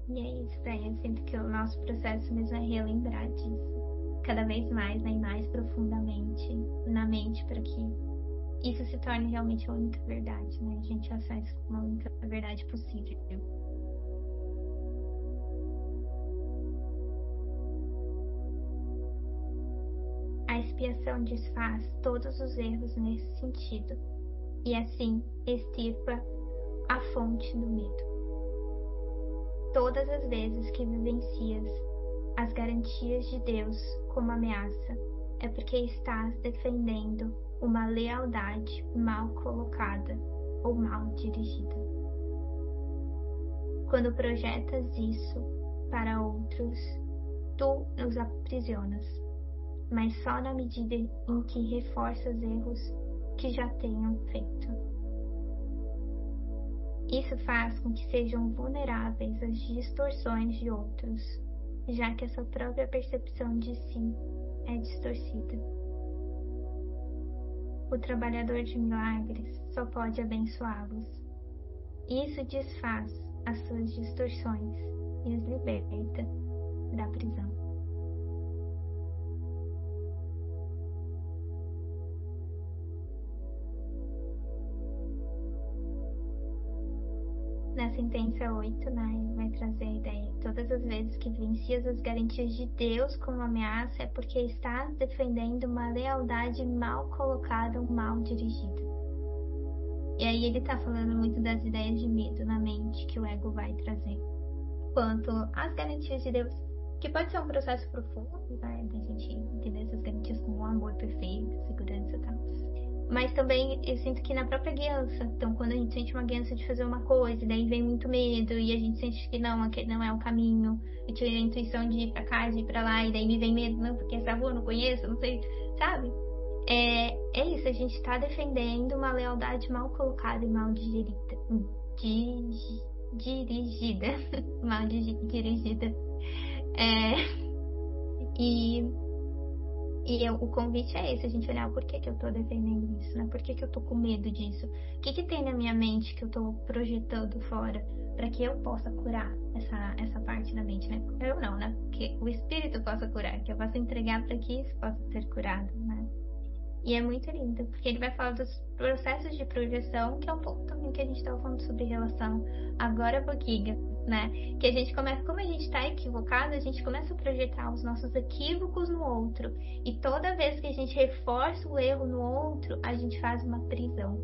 E é isso, Fran. Eu sinto que o nosso processo mesmo é relembrar disso. Cada vez mais, né, e mais profundamente na mente, para que isso se torne realmente a única verdade, né? A gente acessa uma única verdade possível. A expiação desfaz todos os erros nesse sentido e assim extirpa a fonte do medo. Todas as vezes que vivencias as garantias de Deus como ameaça, é porque estás defendendo uma lealdade mal colocada ou mal dirigida. Quando projetas isso para outros, tu os aprisionas, mas só na medida em que reforças erros que já tenham feito. Isso faz com que sejam vulneráveis às distorções de outros, já que a sua própria percepção de si é distorcida. O trabalhador de milagres só pode abençoá-los. Isso desfaz as suas distorções e os liberta da prisão. Na sentença 8, né, vai trazer a ideia: todas as vezes que vivencias as garantias de Deus como ameaça, é porque estás defendendo uma lealdade mal colocada ou mal dirigida. E aí ele está falando muito das ideias de medo na mente que o ego vai trazer. Quanto às garantias de Deus, que pode ser um processo profundo, né, da gente entender essas garantias como um amor perfeito, segurança e tal. Mas também eu sinto que na própria guiança, então quando a gente sente uma guiança de fazer uma coisa, daí vem muito medo e a gente sente que não, aquele não é o caminho, eu tive a intuição de ir pra cá, de ir pra lá, e daí me vem medo, não, porque essa rua eu não conheço, não sei, sabe? É isso, a gente tá defendendo uma lealdade mal colocada e mal dirigida. Mal dirigida. E o convite é esse, a gente olhar por que eu tô defendendo isso, né? Por que eu tô com medo disso? O que tem na minha mente que eu tô projetando fora para que eu possa curar essa parte da mente, né? Eu não, né? Que o espírito possa curar, que eu possa entregar para que isso possa ser curado, né? E é muito lindo, porque ele vai falar dos processos de projeção, que é um pouco também que a gente estava falando sobre relação agora há pouquinho, né? Que a gente começa, como a gente está equivocado, a gente começa a projetar os nossos equívocos no outro. E toda vez que a gente reforça o erro no outro, a gente faz uma prisão.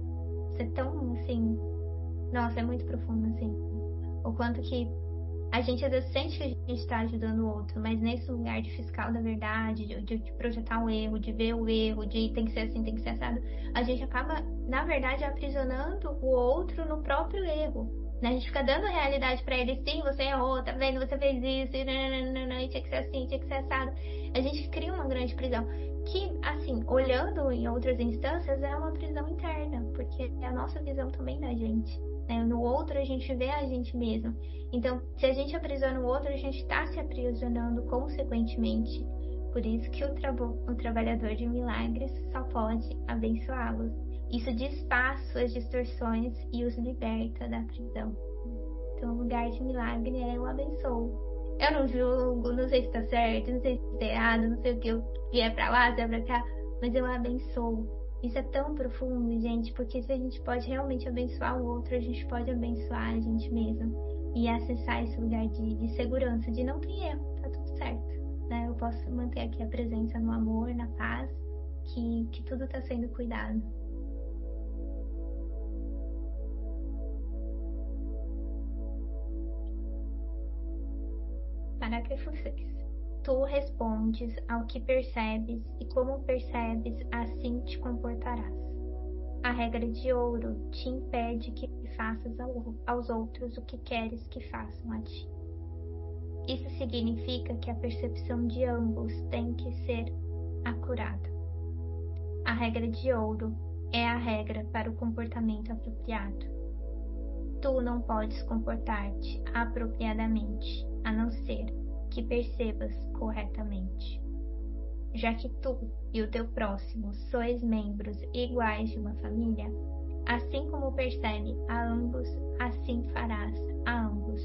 Isso é tão, assim... Nossa, é muito profundo, assim. O quanto que A gente às vezes sente que a gente está ajudando o outro, mas nesse lugar de fiscal da verdade, de projetar o erro, de ver o erro, de tem que ser assim, tem que ser assado, a gente acaba, na verdade, aprisionando o outro no próprio erro. Né? A gente fica dando realidade pra ele, sim, você errou, tá vendo, você fez isso, e tinha que ser assim, tinha que ser assado. A gente cria uma grande prisão, que, assim, olhando em outras instâncias, é uma prisão interna, porque é a nossa visão também da gente. Né? No outro a gente vê a gente mesmo. Então, se a gente aprisiona o outro, a gente está se aprisionando consequentemente. Por isso que o trabalhador de milagres só pode abençoá-los. Isso despaça as distorções e os liberta da prisão. Então, o lugar de milagre é eu abençoo. Eu não julgo, não sei se está certo, não sei se está errado, não sei o que é para lá, se é para cá, mas eu abençoo. Isso é tão profundo, gente, porque se a gente pode realmente abençoar o outro, a gente pode abençoar a gente mesmo e acessar esse lugar de segurança, de não ter erro, tá tudo certo. Né? Eu posso manter aqui a presença no amor, na paz, que tudo está sendo cuidado. Parágrafo 6. Tu respondes ao que percebes e como percebes, assim te comportarás. A regra de ouro te impede que faças aos outros o que queres que façam a ti. Isso significa que a percepção de ambos tem que ser acurada. A regra de ouro é a regra para o comportamento apropriado. Tu não podes comportar-te apropriadamente, a não ser que percebas corretamente. Já que tu e o teu próximo sois membros iguais de uma família, assim como percebe a ambos, assim farás a ambos.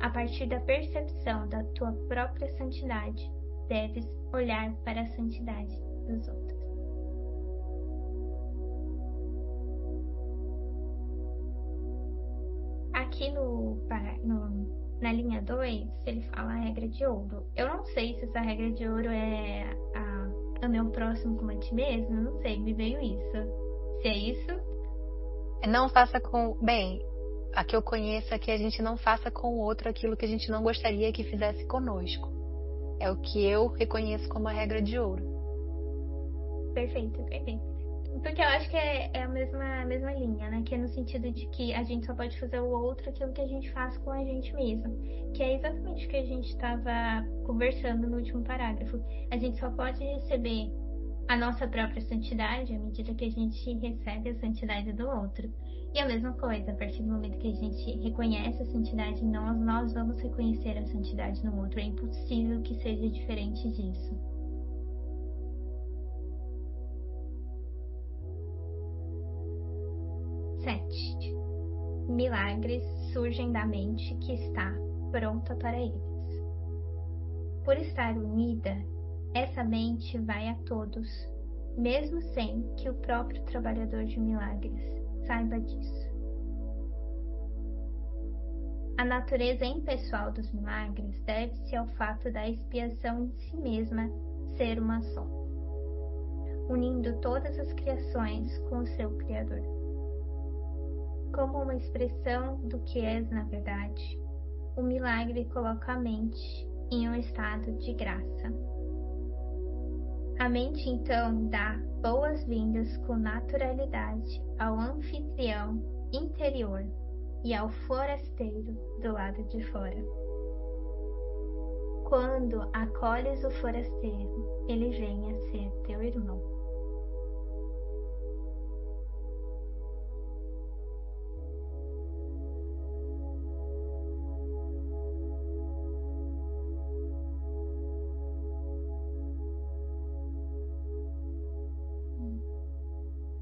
A partir da percepção da tua própria santidade, deves olhar para a santidade dos outros. Aqui na linha 2, ele fala a regra de ouro. Eu não sei se essa regra de ouro é o meu próximo como a ti mesmo, não sei, me veio isso. Se é isso? Não faça com... Bem, a que eu conheço é que a gente não faça com o outro aquilo que a gente não gostaria que fizesse conosco. É o que eu reconheço como a regra de ouro. Perfeito, perfeito. Porque eu acho que é a mesma linha, né? Que é no sentido de que a gente só pode fazer o outro aquilo que a gente faz com a gente mesmo. Que é exatamente o que a gente estava conversando no último parágrafo. A gente só pode receber a nossa própria santidade à medida que a gente recebe a santidade do outro. E a mesma coisa, a partir do momento que a gente reconhece a santidade em nós vamos reconhecer a santidade no outro. É impossível que seja diferente disso. Milagres surgem da mente que está pronta para eles. Por estar unida, essa mente vai a todos, mesmo sem que o próprio trabalhador de milagres saiba disso. A natureza impessoal dos milagres deve-se ao fato da expiação em si mesma ser uma só, unindo todas as criações com o seu Criador. Como uma expressão do que és na verdade, o milagre coloca a mente em um estado de graça. A mente então dá boas-vindas com naturalidade ao anfitrião interior e ao forasteiro do lado de fora. Quando acolhes o forasteiro, ele vem a ser teu irmão.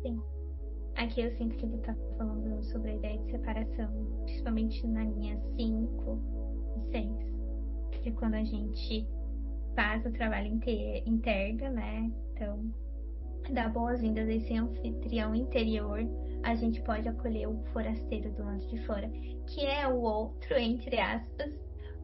Sim. Aqui eu sinto que ele está falando sobre a ideia de separação, principalmente na linha 5 e 6. Que é quando a gente faz o trabalho interno, né? Então, dá boas-vindas a esse anfitrião interior, a gente pode acolher o forasteiro do lado de fora, que é o outro, entre aspas,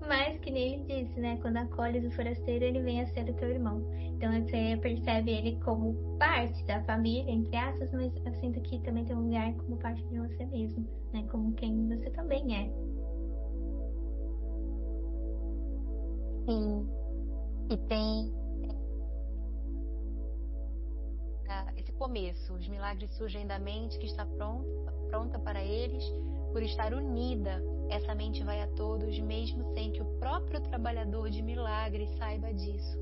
mas que nem ele disse, né? Quando acolhes o forasteiro, ele vem a ser o teu irmão. Então você percebe ele como parte da família, entre aspas, mas eu sinto que também tem um lugar como parte de você mesmo, né? Como quem você também é. Sim, e tem esse começo. Os milagres surgem da mente que está pronta para eles. Por estar unida, essa mente vai a todos, mesmo sem que o próprio trabalhador de milagres saiba disso.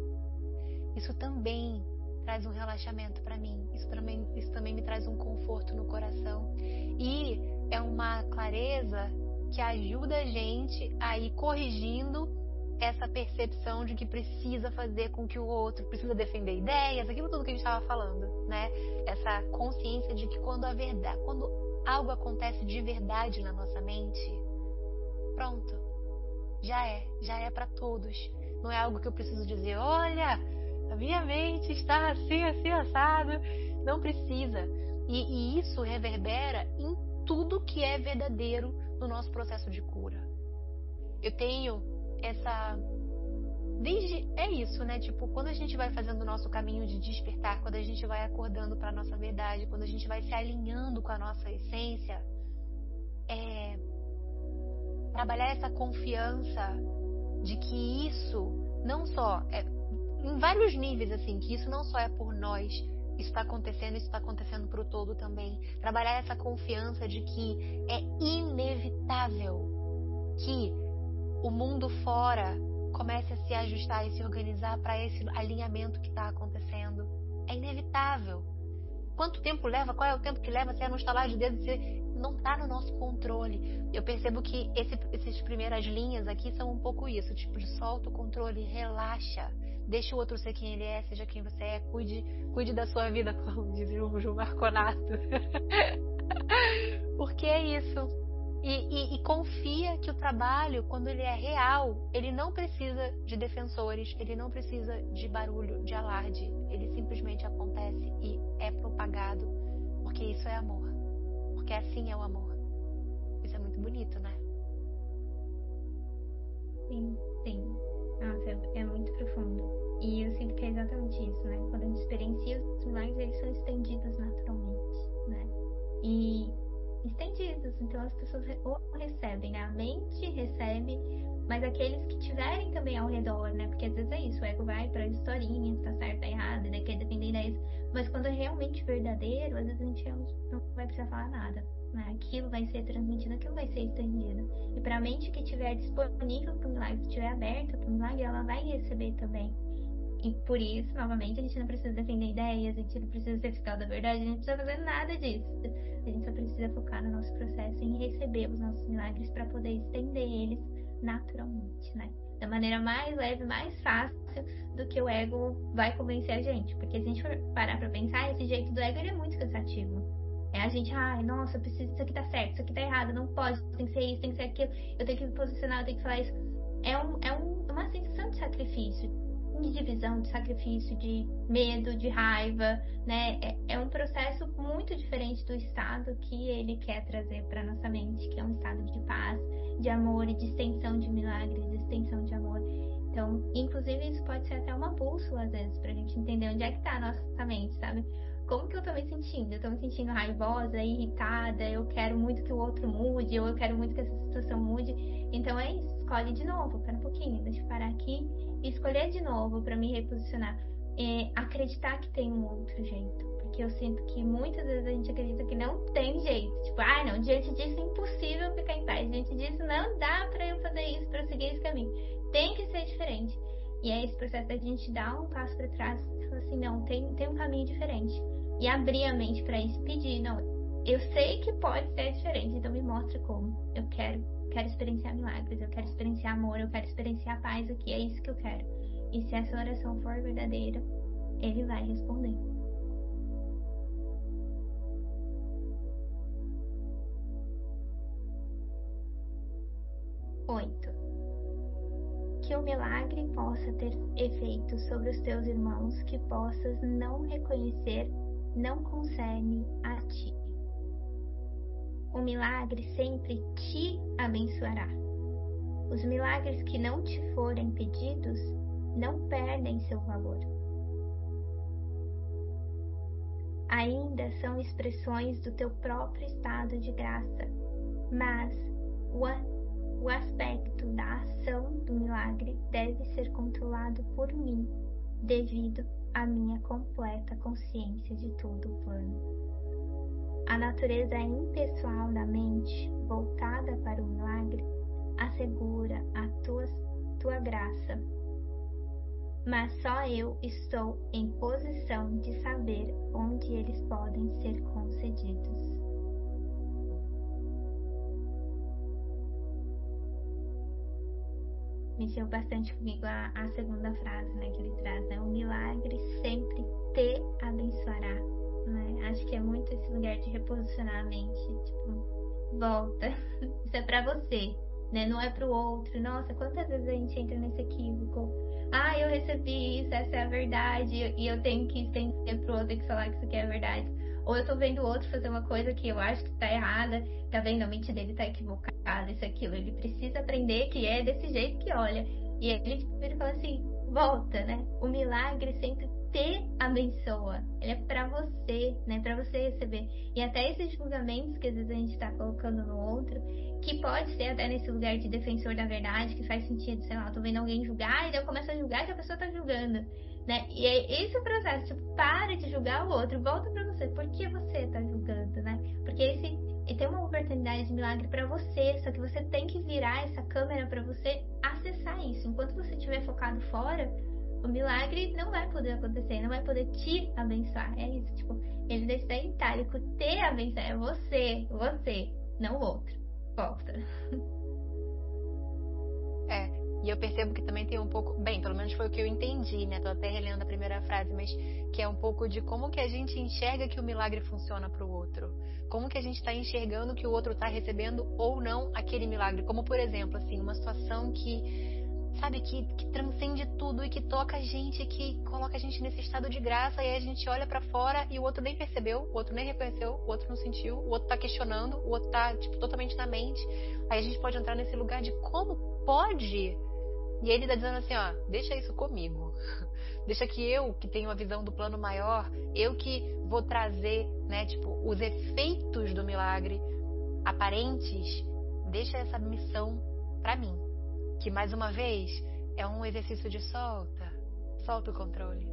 Isso também traz um relaxamento para mim. Isso também me traz um conforto no coração. E é uma clareza que ajuda a gente a ir corrigindo essa percepção de que precisa fazer com que o outro, precisa defender ideias, aquilo tudo que a gente estava falando, né? Essa consciência de que quando algo acontece de verdade na nossa mente, pronto, já é para todos. Não é algo que eu preciso dizer, olha, a minha mente está assim, assim, assado. Não precisa. E isso reverbera em tudo que é verdadeiro no nosso processo de cura. Eu tenho é isso, né? Tipo, quando a gente vai fazendo o nosso caminho de despertar, quando a gente vai acordando para a nossa verdade, quando a gente vai se alinhando com a nossa essência, trabalhar essa confiança de que isso não só em vários níveis, assim, que isso não só é por nós, isso está acontecendo para o todo também. Trabalhar essa confiança de que é inevitável que o mundo fora comece a se ajustar e se organizar para esse alinhamento que está acontecendo. É inevitável. Quanto tempo leva? Qual é o tempo que leva? Se é no estalar de dedos, não está no nosso controle. Eu percebo que essas primeiras linhas aqui são um pouco isso, tipo de solta o controle, relaxa, deixa o outro ser quem ele é, seja quem você é, cuide da sua vida, como dizia o Gilmar Conato. Porque é isso. E confia que o trabalho, quando ele é real, ele não precisa de defensores, ele não precisa de barulho, de alarde. Ele simplesmente acontece e é propagado, porque isso é amor. Porque assim é o amor. Isso é muito bonito, né? Sim, sim. Nossa, é muito profundo. E eu sinto que é exatamente isso, né? Quando a gente experiencia os milagres, eles são estendidos naturalmente, né? E estendidos, então as pessoas ou recebem, né? A mente recebe, mas aqueles que tiverem também ao redor, né? Porque às vezes é isso, o ego vai para historinhas, tá certo, tá errado, né? Quer defender ideias, mas quando é realmente verdadeiro, às vezes a gente não vai precisar falar nada, né? Aquilo vai ser transmitido, aquilo vai ser estendido. E para a mente que estiver disponível para o milagre, que estiver aberta para o milagre, ela vai receber também. E por isso, novamente, a gente não precisa defender ideias, a gente não precisa ser fiscal da verdade, a gente não precisa fazer nada disso. A gente só precisa focar no nosso processo em receber os nossos milagres para poder estender eles naturalmente, né? Da maneira mais leve, mais fácil do que o ego vai convencer a gente. Porque se a gente for parar para pensar, esse jeito do ego ele é muito cansativo. É a gente, nossa, eu preciso, isso aqui tá certo, isso aqui tá errado, não pode, tem que ser isso, tem que ser aquilo, eu tenho que me posicionar, eu tenho que falar isso. É uma sensação de sacrifício, de divisão, de sacrifício, de medo, de raiva, né? É um processo muito diferente do estado que ele quer trazer para nossa mente, que é um estado de paz, de amor e de extensão de milagres, de extensão de amor. Então, inclusive, isso pode ser até uma bússola, às vezes, pra gente entender onde é que tá a nossa mente, sabe? Como que eu tô me sentindo? Eu tô me sentindo raivosa, irritada, eu quero muito que o outro mude, ou eu quero muito que essa situação mude. Então é isso, escolhe de novo, pera um pouquinho, deixa eu parar aqui e escolher de novo para me reposicionar. Acreditar que tem um outro jeito. Porque eu sinto que muitas vezes a gente acredita que não tem jeito. Tipo, não, diante disso é impossível ficar em paz. Diante disso não dá para eu fazer isso, para seguir esse caminho. Tem que ser diferente. E é esse processo da gente dar um passo para trás e falar assim, não, tem um caminho diferente. E abrir a mente para isso, pedir, não, eu sei que pode ser diferente, então me mostra como. Eu quero experienciar milagres, eu quero experienciar amor, eu quero experienciar paz aqui, é isso que eu quero. E se essa oração for verdadeira, ele vai responder. Oito. Que o milagre possa ter efeito sobre os teus irmãos que possas não reconhecer, não concerne a ti. O milagre sempre te abençoará. Os milagres que não te forem pedidos não perdem seu valor. Ainda são expressões do teu próprio estado de graça, mas o aspecto da ação do milagre deve ser controlado por mim, devido à minha completa consciência de todo o plano. A natureza impessoal da mente, voltada para o milagre, assegura a tua graça. Mas só eu estou em posição de saber onde eles podem ser concedidos. Mexeu bastante comigo a segunda frase, né, que ele traz, né? O milagre sempre te abençoará, né? Acho que é muito esse lugar de reposicionar a mente, tipo, volta, isso é pra você, né? Não é pro outro. Nossa, quantas vezes a gente entra nesse equívoco? Ah, eu recebi isso, essa é a verdade, e eu tenho que estender pro outro e falar que isso aqui é a verdade. Ou eu tô vendo o outro fazer uma coisa que eu acho que tá errada, tá vendo? A mente dele tá equivocada, isso, aquilo. Ele precisa aprender que é desse jeito que olha. E ele fala assim, volta, né? O milagre sempre te abençoa. Ele é pra você, né? Pra você receber. E até esses julgamentos que às vezes a gente tá colocando no outro, que pode ser até nesse lugar de defensor da verdade, que faz sentido, sei lá, eu tô vendo alguém julgar, e daí eu começo a julgar que a pessoa tá julgando, né? E é esse o processo, tipo, para de julgar o outro, volta pra você, por que você tá julgando, né? Porque tem uma oportunidade de milagre pra você, só que você tem que virar essa câmera pra você acessar isso. Enquanto você estiver focado fora, o milagre não vai poder acontecer, não vai poder te abençoar. É isso, tipo, ele deixa em itálico, te abençoar, é você, não o outro. Volta. E eu percebo que também tem um pouco, bem, pelo menos foi o que eu entendi, né? Tô até relendo a primeira frase, mas que é um pouco de como que a gente enxerga que o milagre funciona pro outro. Como que a gente tá enxergando que o outro tá recebendo ou não aquele milagre. Como, por exemplo, assim, uma situação que, sabe, que transcende tudo e que toca a gente, que coloca a gente nesse estado de graça, e aí a gente olha pra fora e o outro nem percebeu, o outro nem reconheceu, o outro não sentiu, o outro tá questionando, o outro tá, tipo, totalmente na mente. Aí a gente pode entrar nesse lugar de como pode. E ele tá dizendo assim, ó, deixa isso comigo. Deixa que eu, que tenho a visão do plano maior, eu que vou trazer, né, tipo, os efeitos do milagre aparentes, deixa essa missão pra mim. Que, mais uma vez, é um exercício de solta o controle.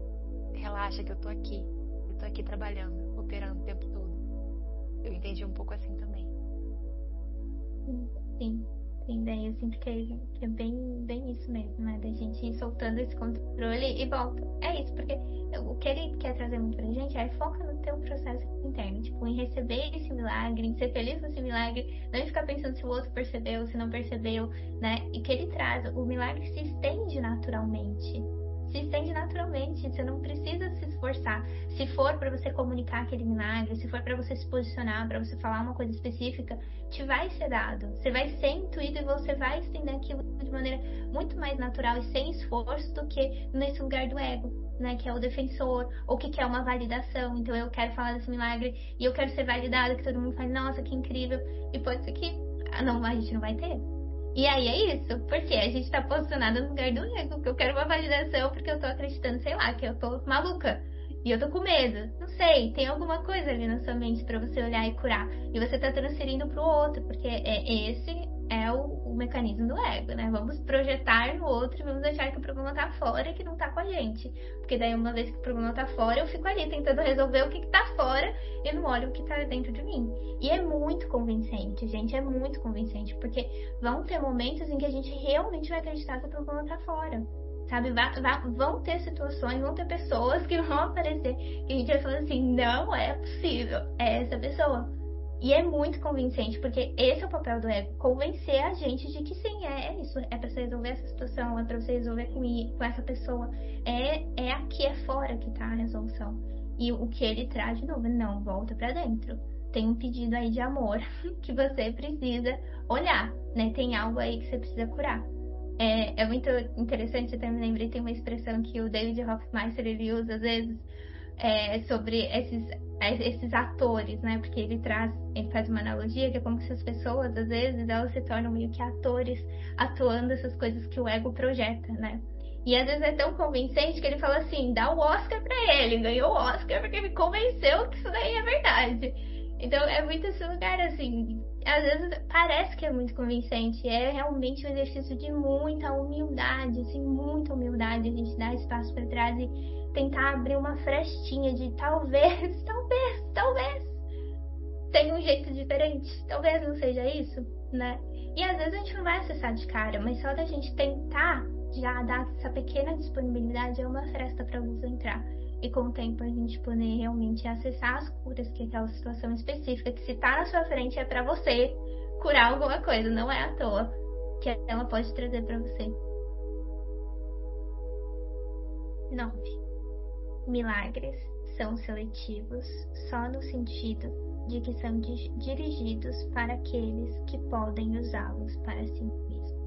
Relaxa que eu tô aqui trabalhando, operando o tempo todo. Eu entendi um pouco assim também. Sim. Daí eu sinto que é bem isso mesmo, né? Da gente ir soltando esse controle e volta. É isso, porque o que ele quer trazer muito pra gente é foca no teu processo interno, tipo, em receber esse milagre, em ser feliz com esse milagre, não em ficar pensando se o outro percebeu, se não percebeu, né? E que ele traz, o milagre se estende naturalmente. Você não precisa se esforçar. Se for para você comunicar aquele milagre, se for para você se posicionar, para você falar uma coisa específica, te vai ser dado. Você vai ser intuído e você vai estender aquilo de maneira muito mais natural e sem esforço do que nesse lugar do ego, né? Que é o defensor, ou que quer uma validação. Então eu quero falar desse milagre e eu quero ser validado, que todo mundo fale, nossa, que incrível. E pode ser que, não, a gente não vai ter. E aí é isso, porque a gente tá posicionada no lugar do ego, que eu quero uma validação porque eu tô acreditando, sei lá, que eu tô maluca. E eu tô com medo. Não sei, tem alguma coisa ali na sua mente pra você olhar e curar. E você tá transferindo pro outro, porque esse é o mecanismo do ego, né? Vamos projetar no outro e vamos achar que o problema tá fora e que não tá com a gente. Porque daí uma vez que o problema tá fora, eu fico ali tentando resolver o que tá fora e não olho o que tá dentro de mim. E é muito convincente, gente, é muito convincente, porque vão ter momentos em que a gente realmente vai acreditar que o problema tá fora. Sabe, vão ter situações, vão ter pessoas que vão aparecer que a gente vai falar assim, não é possível, é essa pessoa. E é muito convincente, porque esse é o papel do ego, convencer a gente de que sim, é isso, é pra você resolver essa situação, é pra você resolver com essa pessoa, é aqui, é fora que tá a resolução. E o que ele traz de novo, não, volta pra dentro. Tem um pedido aí de amor que você precisa olhar, né? Tem algo aí que você precisa curar. É muito interessante, eu até me lembrei, tem uma expressão que o David Hoffmeister ele usa às vezes sobre esses atores, né? Porque ele faz uma analogia que é como se as pessoas, às vezes, elas se tornam meio que atores atuando essas coisas que o ego projeta, né? E às vezes é tão convincente que ele fala assim, dá o Oscar pra ele, ganhou o Oscar porque me convenceu que isso daí é verdade. Então é muito esse lugar, assim, às vezes parece que é muito convincente, é realmente um exercício de muita humildade, assim, muita humildade, a gente dar espaço para trás e tentar abrir uma frestinha de talvez tenha um jeito diferente, talvez não seja isso, né? E às vezes a gente não vai acessar de cara, mas só da gente tentar já dar essa pequena disponibilidade é uma fresta para a luz entrar. E com o tempo a gente poder realmente acessar as curas que aquela situação específica, que se tá na sua frente é para você curar alguma coisa, não é à toa que ela pode trazer para você. 9. Milagres são seletivos só no sentido de que são dirigidos para aqueles que podem usá-los para si mesmos.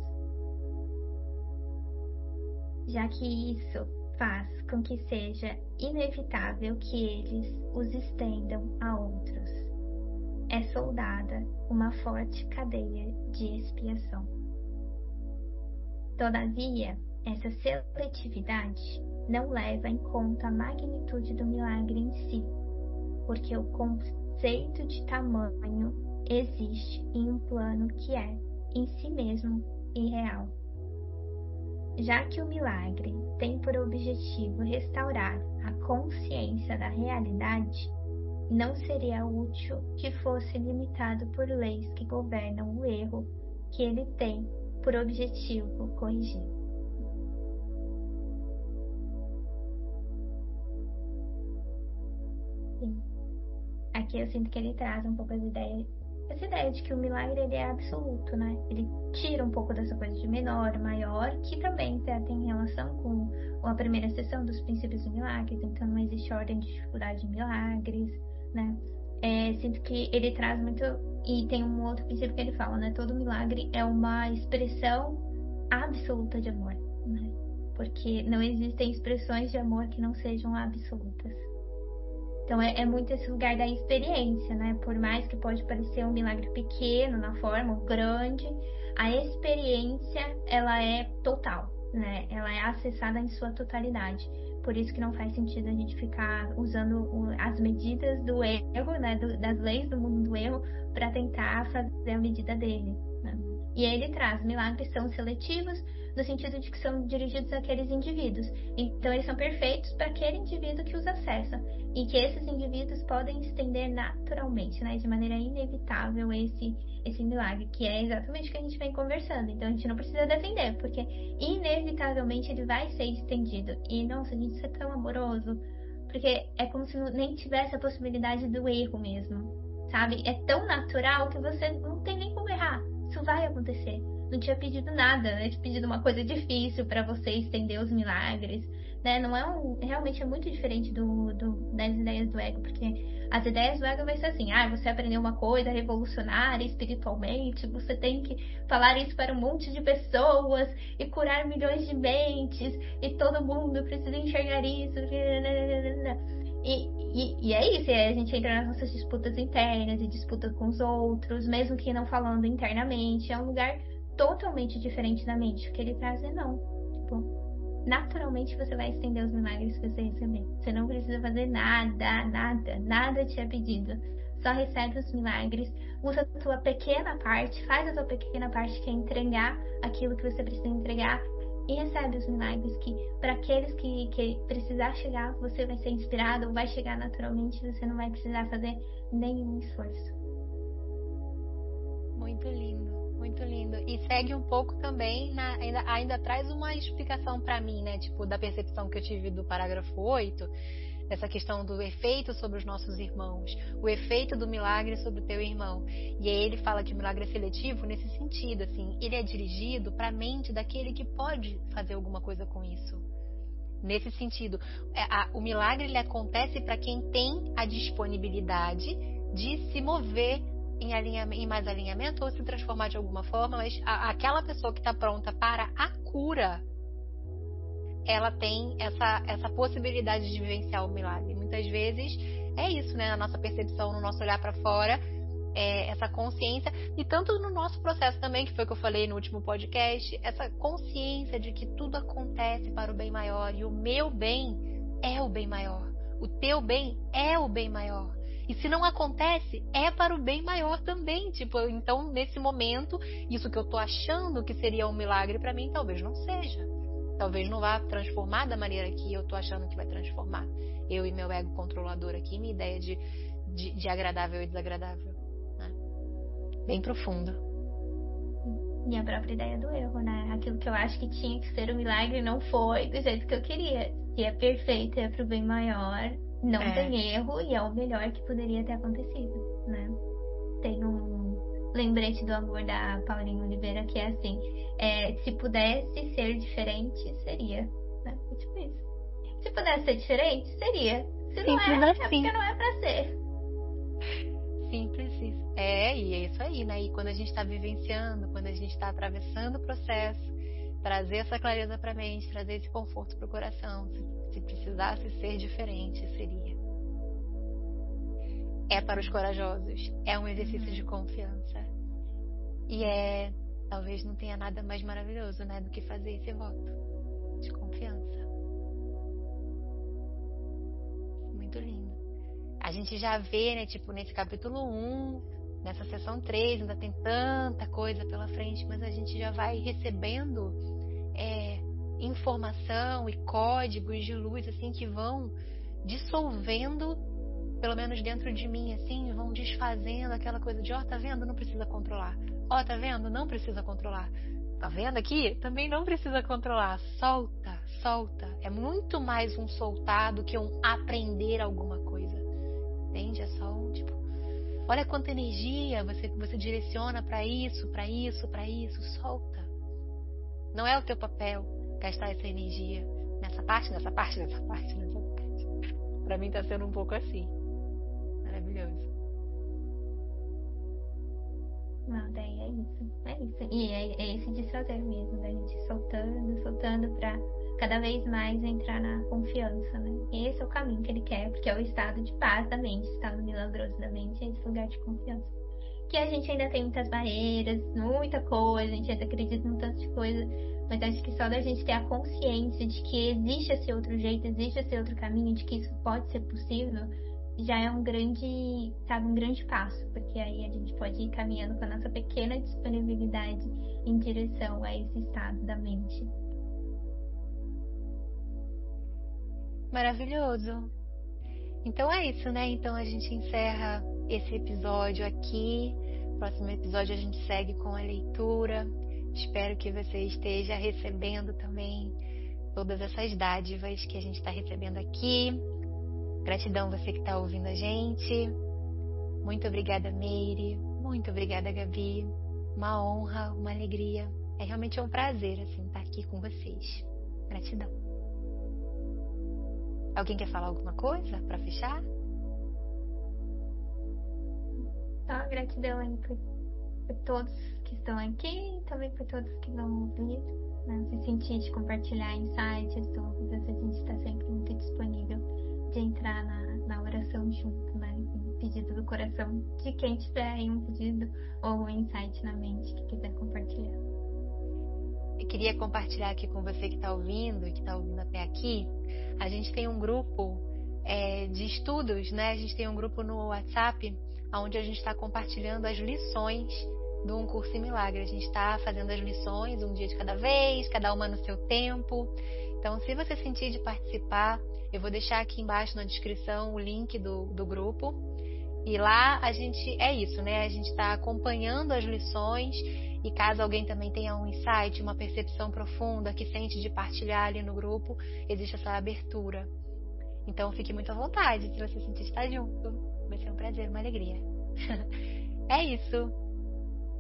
Já que isso faz com que seja inevitável que eles os estendam a outros. É soldada uma forte cadeia de expiação. Todavia, essa seletividade não leva em conta a magnitude do milagre em si, porque o conceito de tamanho existe em um plano que é, em si mesmo, irreal. Já que o milagre tem por objetivo restaurar a consciência da realidade, não seria útil que fosse limitado por leis que governam o erro que ele tem por objetivo corrigir. Sim. Aqui eu sinto que ele traz um pouco essa ideia de que o milagre ele é absoluto, né? Ele tira um pouco dessa coisa de menor, maior, que também tem relação com a primeira sessão dos princípios do milagre, então não existe ordem de dificuldade em milagres, né? Sinto que ele traz muito, e tem um outro princípio que ele fala, né? Todo milagre é uma expressão absoluta de amor, né? Porque não existem expressões de amor que não sejam absolutas. Então é muito esse lugar da experiência, né? Por mais que pode parecer um milagre pequeno na forma, ou grande, a experiência, ela é total, né? Ela é acessada em sua totalidade. Por isso que não faz sentido a gente ficar usando as medidas do erro, né? Das leis do mundo do erro, para tentar fazer a medida dele, né? E aí ele traz, milagres são seletivos, no sentido de que são dirigidos àqueles indivíduos. Então, eles são perfeitos para aquele indivíduo que os acessa. E que esses indivíduos podem estender naturalmente, né, de maneira inevitável esse milagre, que é exatamente o que a gente vem conversando. Então, a gente não precisa defender, porque inevitavelmente ele vai ser estendido. E, nossa, a gente, isso é tão amoroso, porque é como se nem tivesse a possibilidade do erro mesmo, sabe? É tão natural que você não tem nem como errar. Isso vai acontecer. Não tinha pedido nada, né? Tinha pedido uma coisa difícil para você estender os milagres, né? Não é realmente é muito diferente das ideias do ego, porque as ideias do ego vai ser assim, você aprendeu uma coisa revolucionária espiritualmente, você tem que falar isso para um monte de pessoas e curar milhões de mentes e todo mundo precisa enxergar isso. E é isso, a gente entra nas nossas disputas internas e disputa com os outros, mesmo que não falando internamente, é um lugar totalmente diferente da mente. O que ele traz é não. Tipo, naturalmente você vai estender os milagres que você receber. Você não precisa fazer nada te é pedido. Só recebe os milagres, usa a tua pequena parte, faz a tua pequena parte que é entregar aquilo que você precisa entregar e recebe os milagres que, para aqueles que precisar chegar, você vai ser inspirado ou vai chegar naturalmente, você não vai precisar fazer nenhum esforço. Muito lindo. Muito lindo. E segue um pouco também, ainda traz uma explicação para mim, né? Tipo, da percepção que eu tive do parágrafo 8, dessa questão do efeito sobre os nossos irmãos, o efeito do milagre sobre o teu irmão. E aí ele fala que o milagre é seletivo nesse sentido, assim, ele é dirigido para a mente daquele que pode fazer alguma coisa com isso. Nesse sentido, o milagre ele acontece para quem tem a disponibilidade de se mover em mais alinhamento ou se transformar de alguma forma, mas aquela pessoa que está pronta para a cura, ela tem essa possibilidade de vivenciar o milagre. Muitas vezes é isso, né? Na nossa percepção, no nosso olhar para fora, essa consciência, e tanto no nosso processo também, que foi o que eu falei no último podcast, essa consciência de que tudo acontece para o bem maior, e o meu bem é o bem maior, o teu bem é o bem maior. E se não acontece, é para o bem maior também. Tipo, então, nesse momento, isso que eu tô achando que seria um milagre para mim, talvez não seja. Talvez não vá transformar da maneira que eu tô achando que vai transformar. Eu e meu ego controlador aqui, minha ideia de agradável e desagradável. Né? Bem profundo. E a própria ideia do erro, né? Aquilo que eu acho que tinha que ser um milagre não foi do jeito que eu queria. Se é perfeito, é pro bem maior, não tem erro e é o melhor que poderia ter acontecido, né? Tem um lembrete do amor da Paulinha Oliveira que é assim: se pudesse ser diferente, seria. Né? É tipo isso. Se pudesse ser diferente, seria. Se não Simples é assim. porque não é pra ser. Simples isso. E é isso aí, né? E quando a gente está vivenciando, quando a gente está atravessando o processo, trazer essa clareza para a mente, trazer esse conforto para o coração. Se precisasse ser diferente, seria. É para os corajosos. É um exercício de confiança. E talvez não tenha nada mais maravilhoso, né, do que fazer esse voto de confiança. Muito lindo. A gente já vê, né, tipo, nesse capítulo 1, nessa sessão 3, ainda tem tanta coisa pela frente, mas a gente já vai recebendo informação e códigos de luz, assim, que vão dissolvendo, pelo menos dentro de mim, assim, vão desfazendo aquela coisa de, tá vendo? Não precisa controlar. Tá vendo? Não precisa controlar. Tá vendo aqui? Também não precisa controlar. Solta, solta. É muito mais um soltar do que um aprender alguma coisa. Entende? É só um tipo, olha quanta energia você direciona para isso, para isso, para isso. Solta. Não é o teu papel gastar essa energia nessa parte, nessa parte, nessa parte, nessa parte. Para mim tá sendo um pouco assim. Maravilhoso. Não, daí é isso. E é esse desfazer mesmo, da gente soltando pra cada vez mais entrar na confiança, né? E esse é o caminho que ele quer, porque é o estado de paz da mente, estado milagroso da mente, é esse lugar de confiança. Que a gente ainda tem muitas barreiras, muita coisa, a gente ainda acredita em tantas coisas, mas acho que só da gente ter a consciência de que existe esse outro jeito, existe esse outro caminho, de que isso pode ser possível, já é um grande passo, porque aí a gente pode ir caminhando com a nossa pequena disponibilidade em direção a esse estado da mente. Maravilhoso. Então é isso, né? Então a gente encerra esse episódio aqui. Próximo episódio a gente segue com a leitura. Espero que você esteja recebendo também todas essas dádivas que a gente está recebendo aqui. Gratidão você que está ouvindo a gente. Muito obrigada, Meire. Muito obrigada, Gabi. Uma honra, uma alegria. É realmente um prazer, assim, estar aqui com vocês. Gratidão. Alguém quer falar alguma coisa para fechar? Só gratidão aí por todos que estão aqui e também por todos que vão ouvir. Né? Se sentir de compartilhar insights, dúvidas, a gente está sempre muito disponível de entrar na oração junto, né? Um pedido do coração de quem tiver aí um pedido ou um insight na mente que quiser compartilhar. Eu queria compartilhar aqui com você que está ouvindo e que está ouvindo até aqui. A gente tem um grupo de estudos, né? A gente tem um grupo no WhatsApp onde a gente está compartilhando as lições do Um Curso em Milagre. A gente está fazendo as lições um dia de cada vez, cada uma no seu tempo. Então, se você sentir de participar, eu vou deixar aqui embaixo na descrição o link do grupo. E lá a gente, é isso, né? A gente está acompanhando as lições e caso alguém também tenha um insight, uma percepção profunda que sente de partilhar ali no grupo, existe essa abertura. Então fique muito à vontade se você sentir estar junto. Vai ser um prazer, uma alegria. É isso.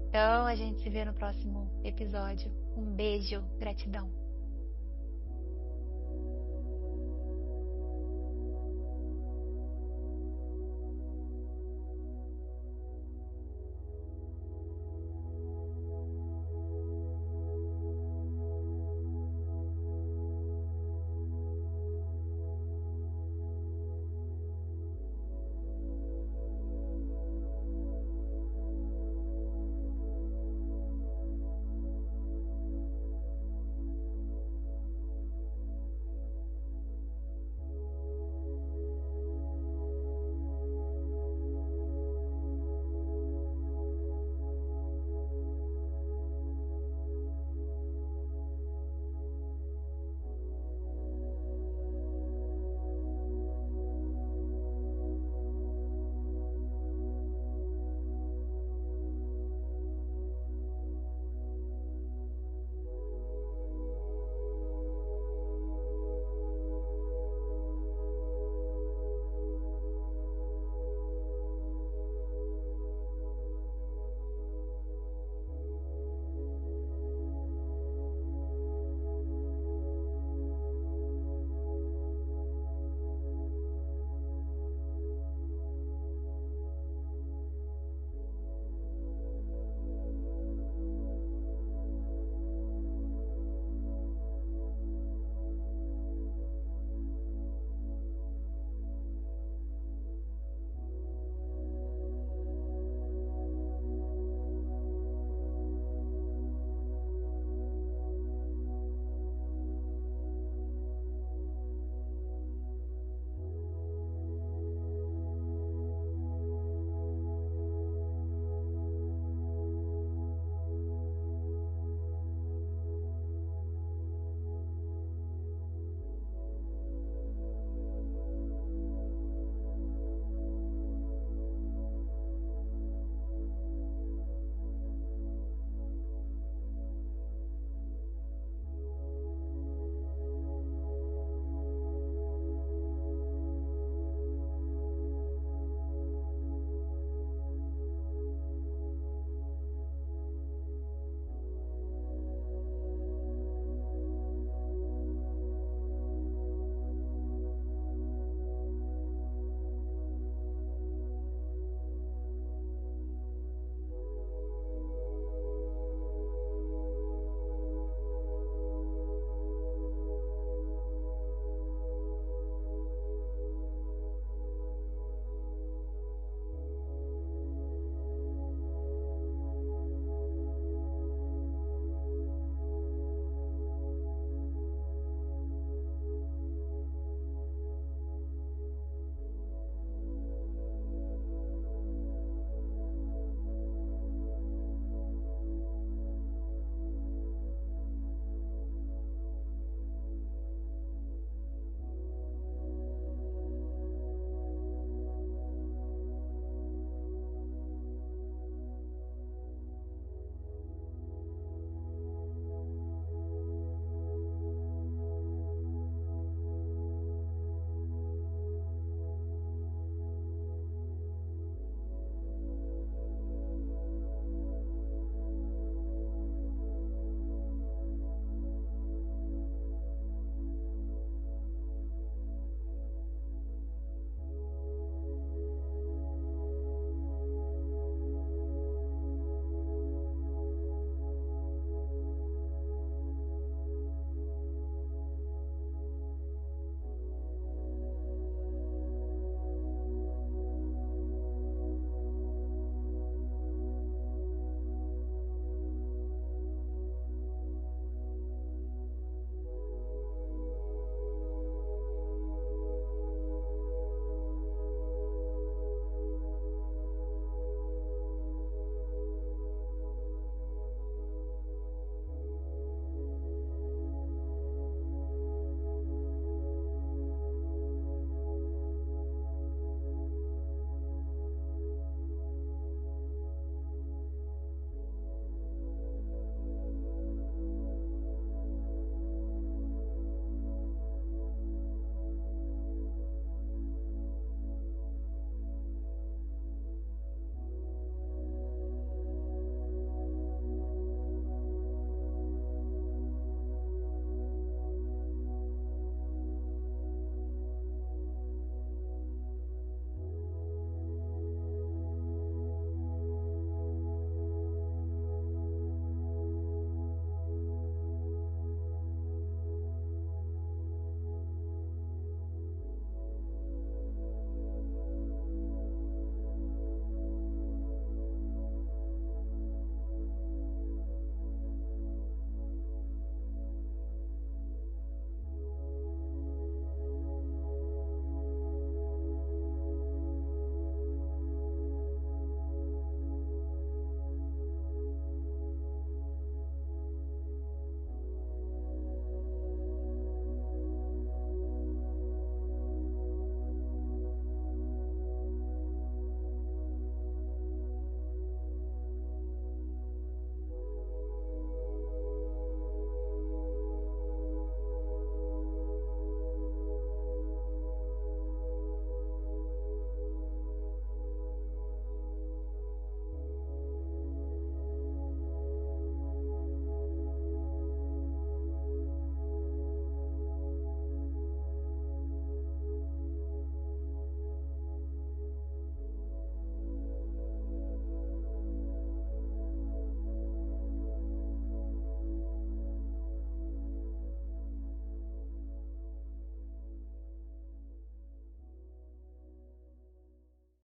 Então a gente se vê no próximo episódio. Um beijo, gratidão.